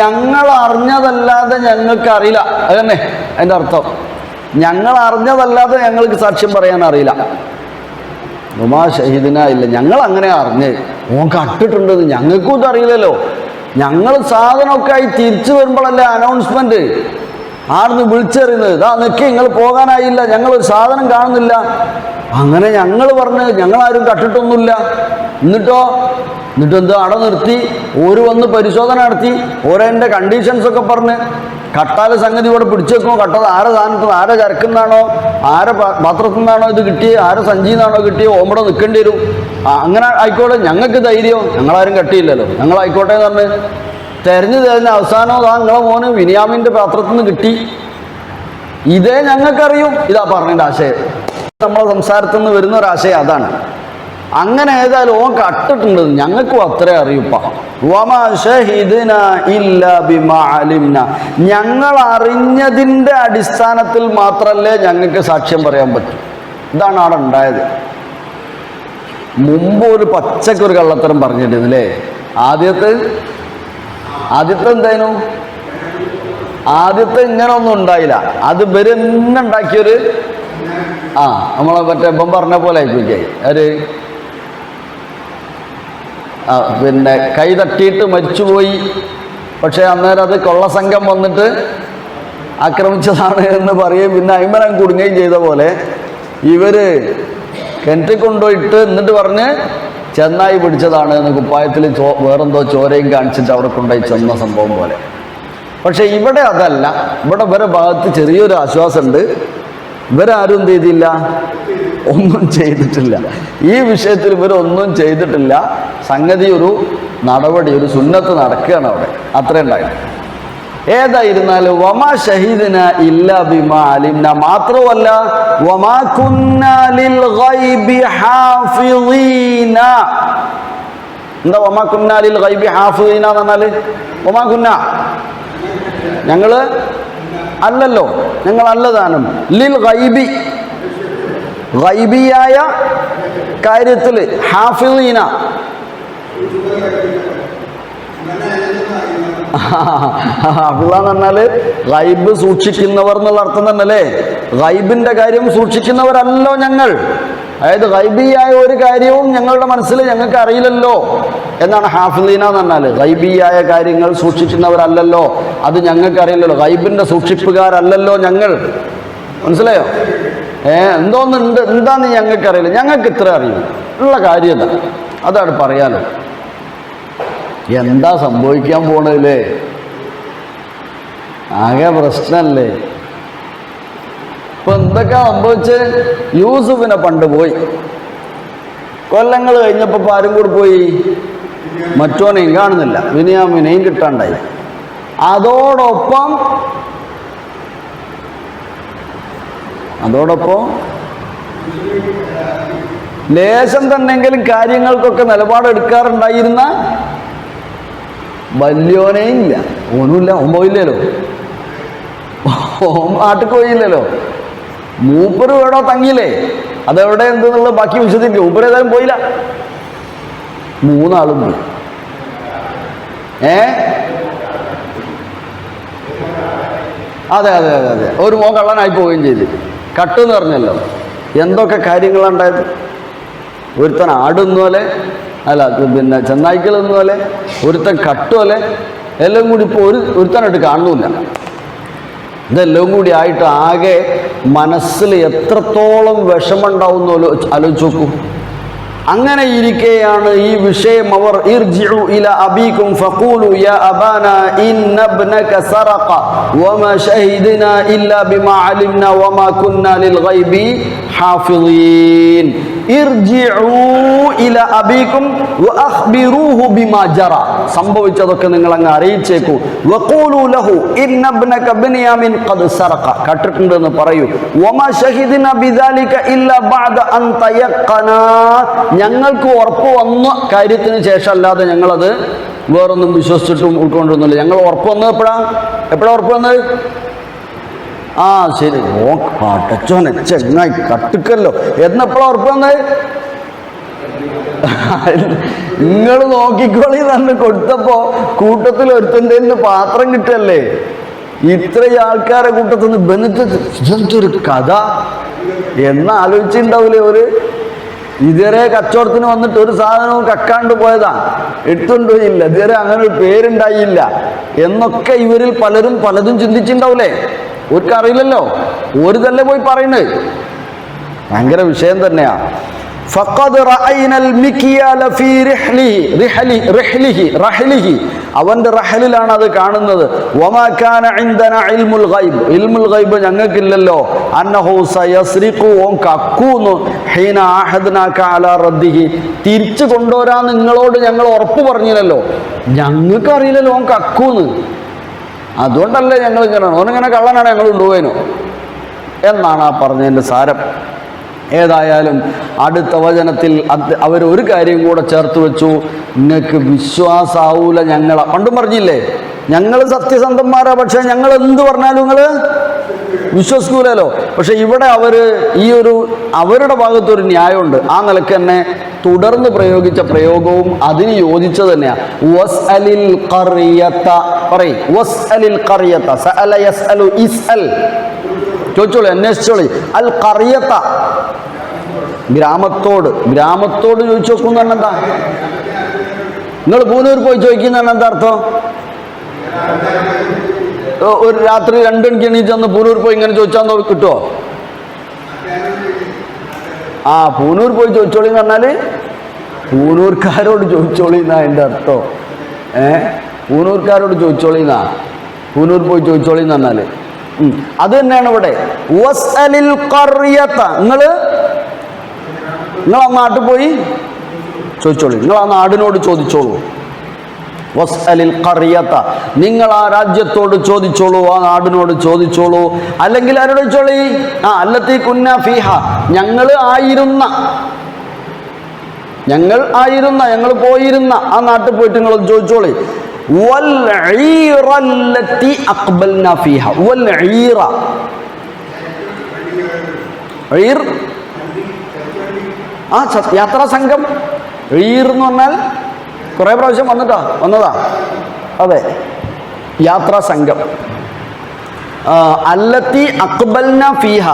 [SPEAKER 1] ഞങ്ങൾ അറിഞ്ഞതല്ലാതെ ഞങ്ങൾക്ക് അറിയില്ല. അതന്നെ അതിൻ്റെ അർത്ഥം. ഞങ്ങൾ അറിഞ്ഞതല്ലാതെ ഞങ്ങൾക്ക് സാക്ഷ്യം പറയാൻ അറിയില്ല. വമാ ഷഹിദ്ന ഇല്ല, ഞങ്ങൾ അങ്ങനെ അറിഞ്ഞ് ഓൻ കട്ടിട്ടുണ്ടെന്ന് ഞങ്ങൾക്കും ഇത് അറിയില്ലല്ലോ. ഞങ്ങൾ സാധനമൊക്കെ ആയി തിരിച്ചു വരുമ്പോഴല്ലേ അനൗൺസ്മെന്റ്, ആടുന്ന് വിളിച്ചറിയുന്നത്, ഇതാ നിൽക്കി നിങ്ങൾ പോകാനായില്ല, ഞങ്ങളൊരു സാധനം കാണുന്നില്ല. അങ്ങനെ ഞങ്ങൾ പറഞ്ഞ് ഞങ്ങളാരും കട്ടിട്ടൊന്നുമില്ല. എന്നിട്ട് എന്താ അട നിർത്തി, ഓര് വന്ന് പരിശോധന നടത്തി, ഓരോൻ്റെ കണ്ടീഷൻസൊക്കെ പറഞ്ഞ് കട്ടാൽ സംഗതി ഇവിടെ പിടിച്ചു വെക്കുമോ, കട്ടത് ആരെ സാധനത്തിൽ ആരെ ചരക്കുന്നാണോ, ആരെ പാത്രത്തിൽ നിന്നാണോ ഇത് കിട്ടിയത്, ആരെ സഞ്ചിയിൽ നിന്നാണോ കിട്ടിയത്, ഓമ്പടെ നിൽക്കേണ്ടി വരും. അങ്ങനെ ആയിക്കോട്ടെ, ഞങ്ങൾക്ക് ധൈര്യം, ഞങ്ങളാരും കട്ടിയില്ലല്ലോ, ഞങ്ങളായിക്കോട്ടെ എന്ന് പറഞ്ഞ് തെരഞ്ഞ് അവസാനം നിങ്ങളെ മോന് വിനിയാമിൻ്റെ പാത്രത്തിൽ നിന്ന് കിട്ടി. ഇതേ ഞങ്ങൾക്കറിയും. ഇതാ പറഞ്ഞതിൻ്റെ ആശയം, നമ്മളെ സംസാരത്തിൽ നിന്ന് വരുന്ന ഒരാശയം അതാണ്. അങ്ങനെ ഏതായാലും ഓൻ കട്ടിട്ടുണ്ട്, ഞങ്ങൾക്കും അത്രേ അറിയപ്പ. വമാ ഷഹിദ്നാ ഇല്ലാ ബിമാ അലിംനാ, ഞങ്ങൾ അറിഞ്ഞതിൻ്റെ അടിസ്ഥാനത്തിൽ മാത്രമല്ലേ ഞങ്ങൾക്ക് സാക്ഷ്യം പറയാൻ പറ്റും. ഇതാണ് അവിടെ ഉണ്ടായത്. മുമ്പ് ഒരു പച്ചക്കൊരു കള്ളത്തരം പറഞ്ഞിട്ടില്ലേ? ആദ്യത്തെ എന്തായിരുന്നു? ആദ്യത്തെ ഇങ്ങനെ ഒന്നും ഉണ്ടായില്ല. അത് ഇവരെന്നെ ഉണ്ടാക്കിയൊരു നമ്മളെ മറ്റേ ഇപ്പം പറഞ്ഞ പോലെ ആയിപ്പോയി. ഒരു പിന്നെ കൈ തട്ടിയിട്ട് മരിച്ചുപോയി, പക്ഷെ അന്നേരം അത് കൊള്ളസംഘം വന്നിട്ട് ആക്രമിച്ചതാണ് എന്ന് പറയുകയും പിന്നെ അയ്മനം കുടുങ്ങുകയും ചെയ്ത പോലെ ഇവര് കിണറ്റിൽ കൊണ്ടുപോയിട്ട് എന്നിട്ട് പറഞ്ഞ് ചെന്നായി പിടിച്ചതാണ് എന്ന് കുപ്പായത്തിൽ വേറെന്തോ ചോരയും കാണിച്ചിട്ട് അവിടെ കൊണ്ടുപോയി ചെന്ന സംഭവം പോലെ. പക്ഷെ ഇവിടെ അതല്ല. ഇവിടെ ഇവരെ ഭാഗത്ത് ചെറിയൊരു ആശ്വാസമുണ്ട്. ഇവരാരും എന്ത് ചെയ്തില്ല, ഒന്നും ചെയ്തിട്ടില്ല. ഈ വിഷയത്തിൽ ഇവരൊന്നും ചെയ്തിട്ടില്ല. സംഗതി ഒരു നടപടി, ഒരു സുന്നത്ത് നടക്കുകയാണ് അവിടെ. അത്ര ഉണ്ടായിരുന്നു. ഏതായിരുന്നാലും വമാ ഷഹീദ്ന ഇല്ലാ ബിമാ അലിംന, മാത്രമല്ല വമാ കുന്നാ ലിൽ ഗൈബി ഹാഫിളീന. എന്താ വമാ കുന്നാ ലിൽ ഗൈബി ഹാഫിളീന എന്ന് പറഞ്ഞാൽ? വമാ കുന്നാ, ഞങ്ങള് അല്ലല്ലോ, ഞങ്ങൾ അല്ലതാനും ലിൽ ഗൈബി, ഗൈബിയായ കാര്യത്തിൽ ഹാഫിളീന. ഹാഫിള എന്ന് പറഞ്ഞാല് ഗൈബ് സൂക്ഷിക്കുന്നവർ എന്നുള്ള അർത്ഥം തന്നെ അല്ലേ? ഗൈബിന്റെ കാര്യം സൂക്ഷിക്കുന്നവരല്ലോ ഞങ്ങൾ. അതായത് ഗൈബിയായ ഒരു കാര്യവും ഞങ്ങളുടെ മനസ്സിൽ ഞങ്ങൾക്ക് അറിയില്ലല്ലോ എന്നാണ് ഹാഫിളീന എന്ന് പറഞ്ഞാൽ. ഗൈബിയായ കാര്യങ്ങൾ സൂക്ഷിക്കുന്നവരല്ലല്ലോ, അത് ഞങ്ങൾക്ക് അറിയില്ലല്ലോ. ഗൈബിന്റെ സൂക്ഷിപ്പുകാരല്ലല്ലോ ഞങ്ങൾ. മനസ്സിലായോ? എന്തോന്നുണ്ട് എന്താന്ന് ഞങ്ങൾക്ക് അറിയില്ല, ഞങ്ങൾക്ക് ഇത്ര അറിയില്ല ഉള്ള കാര്യമല്ല. അതാണ് പറയാലോ. എന്താ സംഭവിക്കാൻ പോണല്ലേ? ആകെ പ്രശ്നല്ലേ? ഇപ്പൊ എന്തൊക്കെ സംഭവിച്ച്? യൂസുഫിനെ പണ്ട് പോയി, കൊല്ലങ്ങൾ കഴിഞ്ഞപ്പോ ആരും കൂടി പോയി? മറ്റോനെയും കാണുന്നില്ല, ബിനിയാമിനെയും കിട്ടാണ്ടായി. അതോടൊപ്പം ലേശം തന്നെങ്കിലും കാര്യങ്ങൾക്കൊക്കെ നിലപാടെടുക്കാറുണ്ടായിരുന്ന വല്യോനെയും ഇല്ല. ഓനുമില്ല, ഓൻ പോയില്ലല്ലോ, ഓൻ നാട്ടിൽ പോയില്ലല്ലോ. മൂപ്പര് എവിടോ തങ്ങിയില്ലേ? അതെവിടെ എന്തെന്നുള്ളത് ബാക്കി വിശദീകരിക്കും. മൂപ്പര് ഏതായാലും പോയില്ല, മൂന്നാളും പോയി. അതെ അതെ അതെ അതെ, ഒരു മോൻ കള്ളനായി പോവുകയും ചെയ്തു. കട്ടെന്ന് പറഞ്ഞല്ലോ. എന്തൊക്കെ കാര്യങ്ങളുണ്ടായത്? ഒരുത്തൻ ആടുന്നപോലെ, അല്ല പിന്നെ ചെന്നായ്ക്കളെന്നപോലെ, ഒരുത്തൻ കട്ടുപോലെ, എല്ലാം കൂടി ഇപ്പോൾ ഒരുത്തനായിട്ട് കാണുന്നില്ല. ഇതെല്ലാം കൂടി ആയിട്ട് ആകെ മനസ്സിൽ എത്രത്തോളം വിഷമുണ്ടാവുന്നല്ലോ ആലോചിച്ച് നോക്കൂ. അങ്ങനെ ഇരിക്കെയാണ് ഈ വിഷയം അവർ ഇർജിഉ ഇലാ അബീകും ഫഖൂലു യാ അബാനാ ഇന്ന ഇബ്നക സറഖ വമാ ശഹിദ്നാ ഇല്ലാ ബിമാ അലിംനാ വമാ കുന്നാ ലിൽ ഗൈബി ഹാഫിളീൻ. ഇർജിഉ ഇലാ അബീകും വഅഖ്ബിറൂഹു ബിമാ ജറ. സംഭവിച്ചതൊക്കെ നിങ്ങൾ അങ്ങ് അറിയിച്ചേക്കൂ. വഖൂലു ലഹു ഇന്ന ഇബ്നക ബിനിയാമിൻ ഖദ് സറഖ, കട്ടിട്ടുണ്ടെന്ന് പറയൂ. വമാ ശഹിദ്നാ ബിദാലിക ഇല്ലാ ബഅദ അൻ തയഖനാ, ഞങ്ങൾക്ക് ഉറപ്പ് വന്ന കാര്യത്തിന് ശേഷം അല്ലാതെ ഞങ്ങളത് വേറൊന്നും വിശ്വസിച്ചിട്ടും ഉൾക്കൊണ്ടൊന്നുമില്ല. ഞങ്ങൾ ഉറപ്പ് വന്നത് എപ്പോഴാ ഉറപ്പ് വന്നത്? ആ ശരി, ഓ പടച്ചോനെ ചെങ്ങായി കട്ടുക്കല്ലോ എന്നെപ്പോഴാ ഉറപ്പ് വന്നത്? നിങ്ങൾ നോക്കിക്കോളി തന്നെ കൊടുത്തപ്പോ കൂട്ടത്തിൽ ഒരുത്തൻ്റെ പാത്രം കിട്ടല്ലേ? ഇത്രയും ആൾക്കാരെ കൂട്ടത്തിൽ നിന്ന് ബന്ധത്തൊരു കഥ എന്ന് ആലോചിച്ചിട്ടുണ്ടാവില്ലേ? ഇതുവരെ കച്ചവടത്തിന് വന്നിട്ട് ഒരു സാധനവും കക്കാണ്ട് പോയതാ, എടുത്തുകൊണ്ടുപോയില്ല, ഇതുവരെ അങ്ങനെ ഒരു പേരുണ്ടായില്ല എന്നൊക്കെ ഇവരിൽ പലരും പലതും ചിന്തിച്ചിട്ടുണ്ടാവില്ലേ? അവർക്ക് അറിയില്ലല്ലോ, ഒരു തന്നെ പോയി പറയുന്നത്. ഭയങ്കര വിഷയം തന്നെയാ. ഫഖദ് റഅയ്നൽ മിക്യാല ഫീ റഹ്ലിഹി, അവന്റെ റഹലിലാണ് അത് കാണുന്നത്. വമാ കാന ഇൻദനാ ഇൽമുൽ ഗൈബ്, ഇൽമുൽ ഗൈബ് ഞങ്ങൾക്കില്ലല്ലോ. അന്നഹു സയസ്രിഖു, ഓൻ കക്കൂന്നു. ഹീന അഹദ്നാക അലാ റദ്ദിഹി, തിരിച്ചു കൊണ്ടുവരാൻ നിങ്ങളോട് ഞങ്ങൾ ഉറപ്പ് പറഞ്ഞില്ലല്ലോ. ഞങ്ങൾക്ക് അറിയില്ലല്ലോ ഓൻ കക്കൂന്ന്. അതുകൊണ്ടല്ലേ ഞങ്ങൾ ഇങ്ങനെ, ഓനിങ്ങനെ കള്ളനാണ് ഞങ്ങൾ കൊണ്ടുപോയനോ എന്നാണ് ആ പറഞ്ഞതിൻ്റെ സാരം. ഏതായാലും അടുത്ത വചനത്തിൽ അവരൊരു കാര്യം കൂടെ ചേർത്ത് വെച്ചു. നിങ്ങൾക്ക് വിശ്വാസാവൂല ഞങ്ങളെ. പണ്ടും പറഞ്ഞില്ലേ ഞങ്ങൾ സത്യസന്ധന്മാരാ, പക്ഷെ ഞങ്ങൾ എന്ത് പറഞ്ഞാലും നിങ്ങൾ വിശ്വസിക്കൂലല്ലോ. പക്ഷെ ഇവിടെ അവരുടെ ഭാഗത്തൊരു ന്യായമുണ്ട്. ആ നിലക്ക് തന്നെ തുടർന്ന് പ്രയോഗിച്ച പ്രയോഗവും അതിന് യോജിച്ചത് തന്നെയാണ്. വസ്അലിൽ ഖറിയത, പറയ് വസ്അലിൽ ഖറിയത, സഅല യസ്അലു ഇസ്അൽ, ചോദിച്ചോളി, അന്വേഷിച്ചോളി. അൽ ഖറിയത, ഗ്രാമത്തോട് ചോദിച്ചു നോക്കുന്ന എന്താ? നിങ്ങൾ പൂനൂർ പോയി ചോദിക്കുന്ന എന്താ അർത്ഥം? ഒരു രാത്രി 2 മണിക്ക് എണീച്ചെന്ന് പൂനൂർ പോയി ഇങ്ങനെ ചോദിച്ചാൽ കിട്ടുമോ? ആ പൂനൂർ പോയി ചോദിച്ചോളി എന്ന് പറഞ്ഞാൽ പൂനൂർക്കാരോട് ചോദിച്ചോളി എന്നാ എൻ്റെ അർത്ഥം. പൂനൂർക്കാരോട് ചോദിച്ചോളി എന്നാ, പൂനൂർ പോയി ചോദിച്ചോളി എന്ന് പറഞ്ഞാൽ അത് തന്നെയാണ് ഇവിടെ. വസ്അലിൽ ഖറിയത, നിങ്ങൾ ആ നാട്ടിൽ പോയി ചോദിച്ചോളൂ, നിങ്ങൾ ആ നാടിനോട് ചോദിച്ചോളൂ. വസ്അലിൽ ഖറിയത, നിങ്ങൾ ആ രാജ്യത്തോട് ചോദിച്ചോളൂ, ആ നാടിനോട് ചോദിച്ചോളൂ. അല്ലെങ്കിൽ ആരോട് ചോദിച്ചോളി? അല്ലത്തി കുന്ന ഫീഹ, ഞങ്ങൾ പോയിരുന്ന ആ നാട്ടിൽ പോയിട്ട് നിങ്ങൾ ചോദിച്ചോളി. വൽ ഈറല്ലത്തി അഖ്ബൽനാ ഫീഹ, വൽ ഈറ യാത്രാ സംഘം. ഈർ എന്ന് പറഞ്ഞാൽ കുറേ പ്രാവശ്യം വന്നതാ. അതെ, യാത്രാ സംഘം. അല്ലത്തി അക്ബൽന ഫീഹ,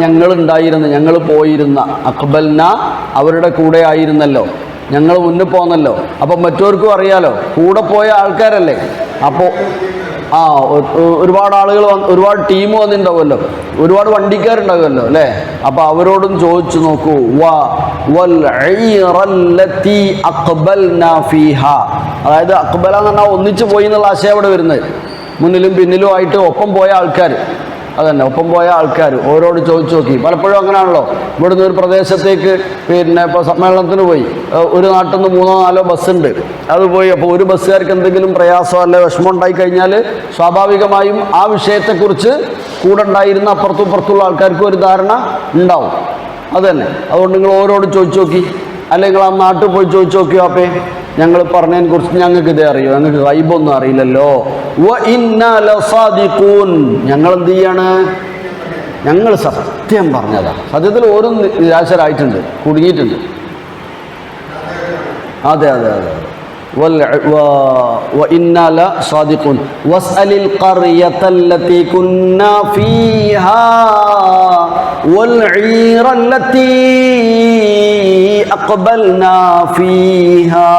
[SPEAKER 1] ഞങ്ങളുണ്ടായിരുന്നു, ഞങ്ങൾ പോയിരുന്ന. അക്ബൽന അവരുടെ കൂടെ ആയിരുന്നല്ലോ, ഞങ്ങൾ മുന്നിൽ പോന്നല്ലോ. അപ്പം മറ്റവർക്കും അറിയാലോ, കൂടെ പോയ ആൾക്കാരല്ലേ. അപ്പോൾ ഒരുപാട് ആളുകൾ ഒരുപാട് ടീം വന്നിട്ടുണ്ടാവുമല്ലോ, ഒരുപാട് വണ്ടിക്കാരുണ്ടാവുമല്ലോ അല്ലേ. അപ്പം അവരോടും ചോദിച്ചു നോക്കൂ. അതായത് അക്ബല എന്ന് പറഞ്ഞാൽ ഒന്നിച്ചു പോയി എന്നുള്ള ആശയം അവിടെ വരുന്നത്. മുന്നിലും പിന്നിലും ആയിട്ട് ഒപ്പം പോയ ആൾക്കാർ, അതന്നെ ഒപ്പം പോയ ആൾക്കാർ ഓരോട് ചോദിച്ചു നോക്കി. പലപ്പോഴും അങ്ങനെയാണല്ലോ, ഇവിടുന്ന് ഒരു പ്രദേശത്തേക്ക് ഇപ്പോൾ സമ്മേളനത്തിന് പോയി, ഒരു നാട്ടിൽ നിന്ന് 3-4 ബസ്സുണ്ട്, അത് പോയി. അപ്പോൾ ഒരു ബസ്സുകാർക്ക് എന്തെങ്കിലും പ്രയാസമോ അല്ലെ വിഷമം ഉണ്ടായി കഴിഞ്ഞാൽ സ്വാഭാവികമായും ആ വിഷയത്തെക്കുറിച്ച് കൂടെ ഉണ്ടായിരുന്ന അപ്പുറത്തും ഇപ്പുറത്തുള്ള ആൾക്കാർക്കും ഒരു ധാരണ ഉണ്ടാവും. അതുതന്നെ, അതുകൊണ്ട് നിങ്ങൾ ഓരോട് ചോദിച്ചു നോക്കി, അല്ലെങ്കിൽ ആ നാട്ടിൽ പോയി ചോദിച്ചു നോക്കിയോ. അപ്പേ ഞങ്ങൾ പറഞ്ഞതിനെ കുറിച്ച് ഞങ്ങൾക്ക് ഇതേ അറിയോ, ഞങ്ങൾക്ക് ഗൈബൊന്നും അറിയില്ലല്ലോ. ഞങ്ങൾ എന്ത് ചെയ്യാണ്? ഞങ്ങൾ സത്യം പറഞ്ഞതാ. സത്യത്തിൽ ഓരോ നിരാശരായിട്ടുണ്ട്, കുടുങ്ങിയിട്ടുണ്ട്. അതെ. وإنا لصادقون واسأل القرية التي كنا فيها والعير التي أقبلنا فيها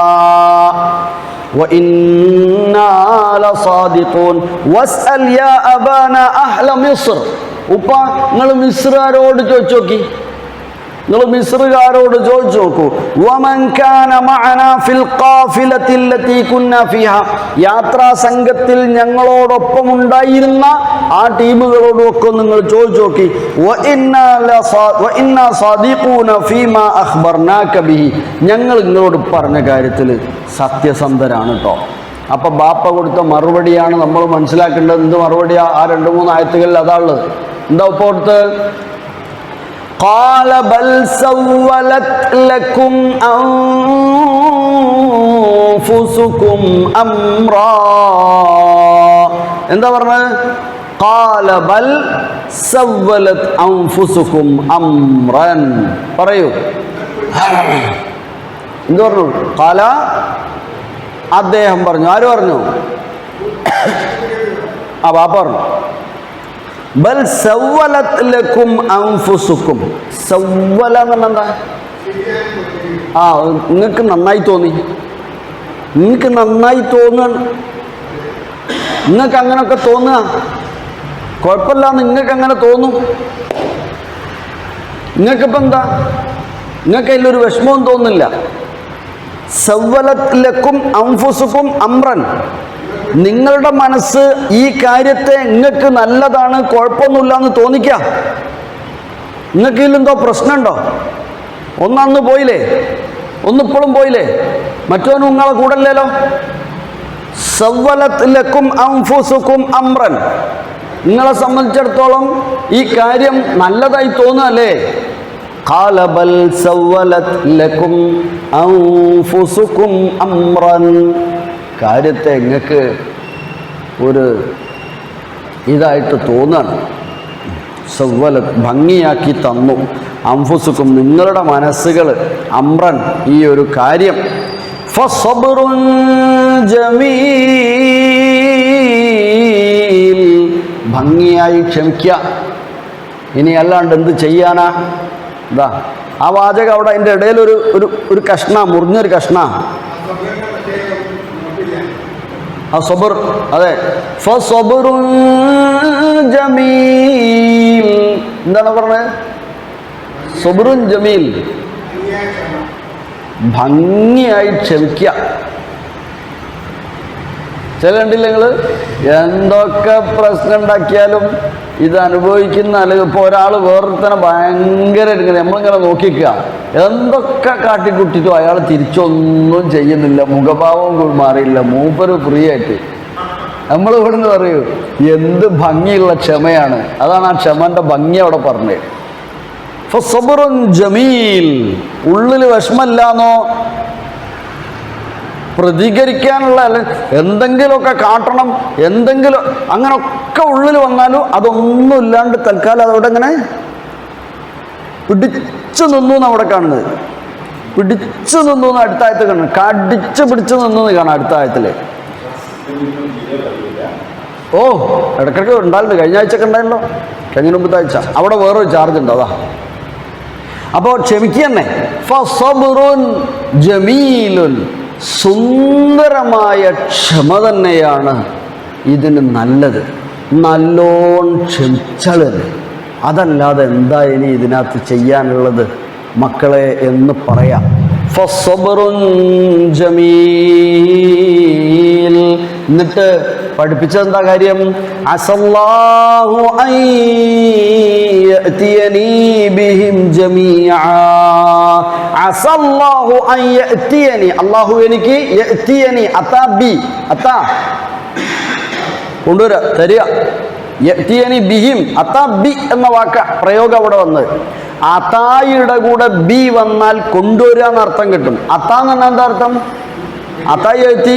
[SPEAKER 1] وإنا لصادقون واسأل يا أبانا أهل مصر. ഉപ്പ നിങ്ങൾ മിസ്റുകാരോട് ചോദിച്ചു നോക്കി, നിങ്ങൾ മിസ്റുകാരോട് ചോദിച്ചു നോക്കൂ. വമൻ കാന മഅനാ ഫിൽ ഖാഫിലത്തി അല്ലതി കുന്നാ ഫീഹാ, യാത്രാ സംഘത്തിൽ ഞങ്ങളോടൊപ്പം ഉണ്ടായിരുന്ന ആ ടീമുകളോടും ഒക്കെ നിങ്ങൾ ചോദിച്ചു നോക്കി. വഇന്നാ സാദിഖൂന ഫീമാ അഖ്ബർനാക ബിഹി, ഞങ്ങൾ നിങ്ങളോട് പറഞ്ഞ കാര്യത്തിൽ സത്യസന്ധരാണ് കേട്ടോ. അപ്പം ബാപ്പ കൊടുത്ത മറുപടിയാണ് നമ്മൾ മനസ്സിലാക്കേണ്ടത്. എന്ത് മറുപടിയാ? ആ 2-3 ആയത്തുകളിൽ അതാണുള്ളത്. എന്താ ഉപ്പ കൊടുത്ത്? قال بل سولت لكم أنفسكم أمرا. എന്താ പറഞ്ഞത്? قال بل سولت أنفسكم أمرا. പറയൂ, എന്ത് പറഞ്ഞു? قال അദ്ദേഹം പറഞ്ഞു. ആര് പറഞ്ഞു? ബാപ്പ പറഞ്ഞു. ബൽ സവ്വലത് ലക്കും അൻഫുസുക്കും. സവ്വല എന്ന് പറഞ്ഞാൽ എന്താ? നിങ്ങൾക്ക് നന്നായി തോന്നി, നിങ്ങൾക്ക് നന്നായി തോന്നുക, നിങ്ങൾക്ക് അങ്ങനെയൊക്കെ തോന്നുക, കുഴപ്പമില്ല, നിങ്ങൾക്ക് അങ്ങനെ തോന്നും. നിങ്ങൾക്കിപ്പോൾ എന്താ? നിങ്ങൾക്ക് അതിലൊരു വിഷമവും തോന്നുന്നില്ല. സവ്വലത് ലക്കും അൻഫുസുക്കും അംറൻ, നിങ്ങളുടെ മനസ്സ് ഈ കാര്യത്തെ നിങ്ങൾക്ക് നല്ലതാണ്, കുഴപ്പമൊന്നുമില്ല എന്ന് തോന്നിക്കാം. നിങ്ങൾക്ക് ഇതിലെന്തോ പ്രശ്നമുണ്ടോ? ഒന്നന്ന് പോയില്ലേ, ഒന്നിപ്പോഴും പോയില്ലേ, മറ്റോനും നിങ്ങളെ കൂടല്ലോ. സവ്വലത് ലക്കും അൻഫുസുക്കും അംറൻ, നിങ്ങളെ സംബന്ധിച്ചിടത്തോളം ഈ കാര്യം നല്ലതായി തോന്നുകയല്ലേ? ഖാല ബൽ സവ്വലത് ലക്കും അൻഫുസുക്കും അംറൻ, കാര്യത്തെ നിങ്ങൾക്ക് ഒരു ഇതായിട്ട് തോന്നാണ്. സവ്വലത് ഭംഗിയാക്കി തന്നു. അൻഫുസുക്കും നിങ്ങളുടെ മനസ്സുകൾ, അംറൻ ഈ ഒരു കാര്യം. ഫസ്സബ്റുൻ ജമീൽ, ഭംഗിയായി ക്ഷമിക്കുക. ഇനി അല്ലാണ്ട് എന്ത് ചെയ്യാനാ? ഇതാ ആ വാചകം അവിടെ അതിൻ്റെ ഇടയിൽ ഒരു കഷ്ണ, മുറിഞ്ഞൊരു കഷ്ണ. സബർ, അതെ. ഫസ്സബ്റുൻ ജമീൽ, എന്താണ് പറഞ്ഞത്? സബ്റുൻ ജമീൽ, ഭംഗിയായി ക്ഷമിക്കുക. ചില കണ്ടില്ല നിങ്ങൾ, എന്തൊക്കെ പ്രശ്നം ഉണ്ടാക്കിയാലും ഇത് അനുഭവിക്കുന്ന, അല്ലെങ്കിൽ ഇപ്പോൾ ഒരാൾ വേറൊരുത്തനെ ഭയങ്കര നമ്മളിങ്ങനെ നോക്കിക്കുക, എന്തൊക്കെ കാട്ടിക്കുട്ടിട്ടും അയാൾ തിരിച്ചൊന്നും ചെയ്യുന്നില്ല, മുഖഭാവവും മാറിയില്ല, മൂപ്പര് ഫ്രീ ആയിട്ട്. നമ്മൾ ഇവിടുന്ന് പറയൂ എന്ത് ഭംഗിയുള്ള ക്ഷമയാണ്. അതാണ് ആ ക്ഷമൻ്റെ ഭംഗി അവിടെ പറഞ്ഞത്. ഫസ്സബ്റുൻ ജമീൽ, ഉള്ളിൽ വിഷമല്ലാന്നോ, പ്രതികരിക്കാനുള്ള അല്ല എന്തെങ്കിലുമൊക്കെ കാട്ടണം, എന്തെങ്കിലും അങ്ങനൊക്കെ ഉള്ളിൽ വന്നാലും അതൊന്നും ഇല്ലാണ്ട് തൽക്കാലം അതവിടെ ഇങ്ങനെ പിടിച്ചു നിന്നു എന്ന് അവിടെ കാണുന്നത്. പിടിച്ചു നിന്നു എന്ന് അടുത്ത ആയത്തിൽ കാണുന്നത്. കടിച്ചു പിടിച്ചു നിന്നു എന്ന് കാണാം അടുത്ത ആയത്തില്. ഓ ഇടയ്ക്കിടയ്ക്ക് ഉണ്ടായിരുന്നു. കഴിഞ്ഞ ആഴ്ചയൊക്കെ ഉണ്ടായല്ലോ, കഴിഞ്ഞ മുമ്പത്തെ ആഴ്ച. അവിടെ വേറൊരു ചാർജ് ഉണ്ട്, അതാ. അപ്പോൾ ക്ഷമിക്കന്നെ. ഫസബ്റുൻ ജമീലുൻ, സുന്ദരമായ ക്ഷമ തന്നെയാണ് ഇതിന് നല്ലത്. നല്ലോൺ ക്ഷമിച്ചാൽ അതല്ലാതെ എന്താ ഇനി ഇതിനകത്ത് ചെയ്യാനുള്ളത് മക്കളെ എന്ന് പറയാം. ഫസബ്റുൻ ജമീൽ. എന്നിട്ട് പഠിപ്പിച്ചെന്താ കാര്യം? അസല്ലാഹു അൻ യഅതിയനി ബിഹിം ജമീഅ. അസല്ലാഹു അൻ യഅതിയനി, അല്ലാഹു എനിക്ക് യഅതിയനി, അതാ ബി, അതാ കൊണ്ടുവരാ, തരിക. യഅതിയനി ബിഹിം, അതാ ബി എന്ന വാക്ക പ്രയോഗം അവിടെ വന്നത്. അതായുടെ കൂടെ ബി വന്നാൽ കൊണ്ടുവരിക എന്നർത്ഥം കിട്ടും. അതാ എന്ന് പറഞ്ഞാൽ എന്താ അർത്ഥം? അതായി എത്തി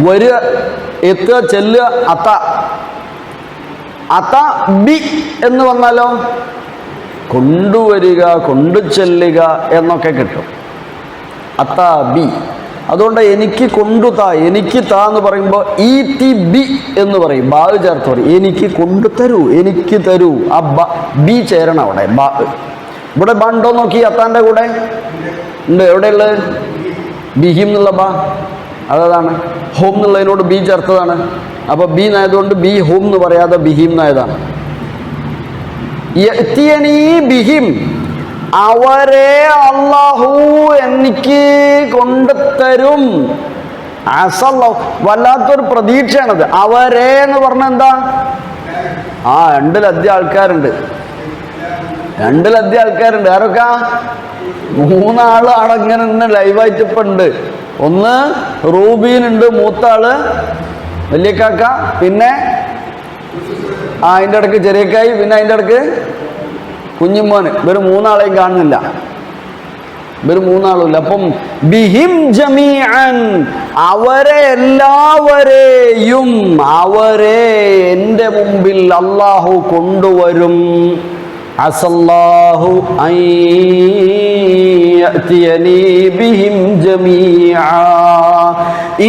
[SPEAKER 1] വരിക, എത്തുക, ചെല്ലുക. അത അത ബി എന്ന് വന്നാലോ കൊണ്ടുവരിക, കൊണ്ടു ചെല്ലുക എന്നൊക്കെ കിട്ടും. അത ബി. അതുകൊണ്ട് എനിക്ക് കൊണ്ടുതാ, എനിക്ക് താ എന്ന് പറയുമ്പോൾ ഈ ടി ബി എന്ന് പറയും, ബാ ചേർത്ത് പറയും. എനിക്ക് കൊണ്ടു തരൂ, എനിക്ക് തരൂ. ആ ബി ചേരണം അവിടെ. ബാ ഇവിടെ ബാ ഉണ്ടോ നോക്കി. അത്താൻ്റെ കൂടെ ഉണ്ട്. എവിടെയുള്ളത്? ബിഹിം എന്നുള്ള ബാ അതാണ്. ഹോം എന്നുള്ളതിനോട് ബി ചേർത്തതാണ്. അപ്പൊ ബി എന്നായതുകൊണ്ട് ബി ഹോം എന്ന് പറയാതെ ബിഹിം എന്നായതാണ്. യഅതിയനി ബിഹിം, അവരെ അല്ലാഹു എനിക്ക് കൊണ്ടുതരും. അസല്ലാഹു, വല്ലാത്തൊരു പ്രതീക്ഷയാണത്. അവരെ എന്ന് പറഞ്ഞാൽ എന്താ? ആ രണ്ടിലധികം ആൾക്കാരുണ്ട്. ആരൊക്കെ? 3 ആള് അടങ്ങനെ ലൈവായിട്ട് ഇപ്പം ഉണ്ട്. ഒന്ന് റൂബീനുണ്ട്, മൂത്താള് വലിയ കാക്ക, പിന്നെ അതിൻ്റെ ഇടയ്ക്ക് ചെറിയക്കായി, പിന്നെ അതിൻ്റെ ഇടയ്ക്ക് കുഞ്ഞുമോന്. ഇവർ 3 ആളെയും കാണുന്നില്ല. ഇവർ 3 ആളുമില്ല. അപ്പം ബിഹിം ജമീഅൻ, അവരെ എല്ലാവരെയും, അവരെ എൻ്റെ മുമ്പിൽ അല്ലാഹു കൊണ്ടുവരും. അസല്ലാഹു അൻ യഅതിയനി ബിഹിം ജമീഅ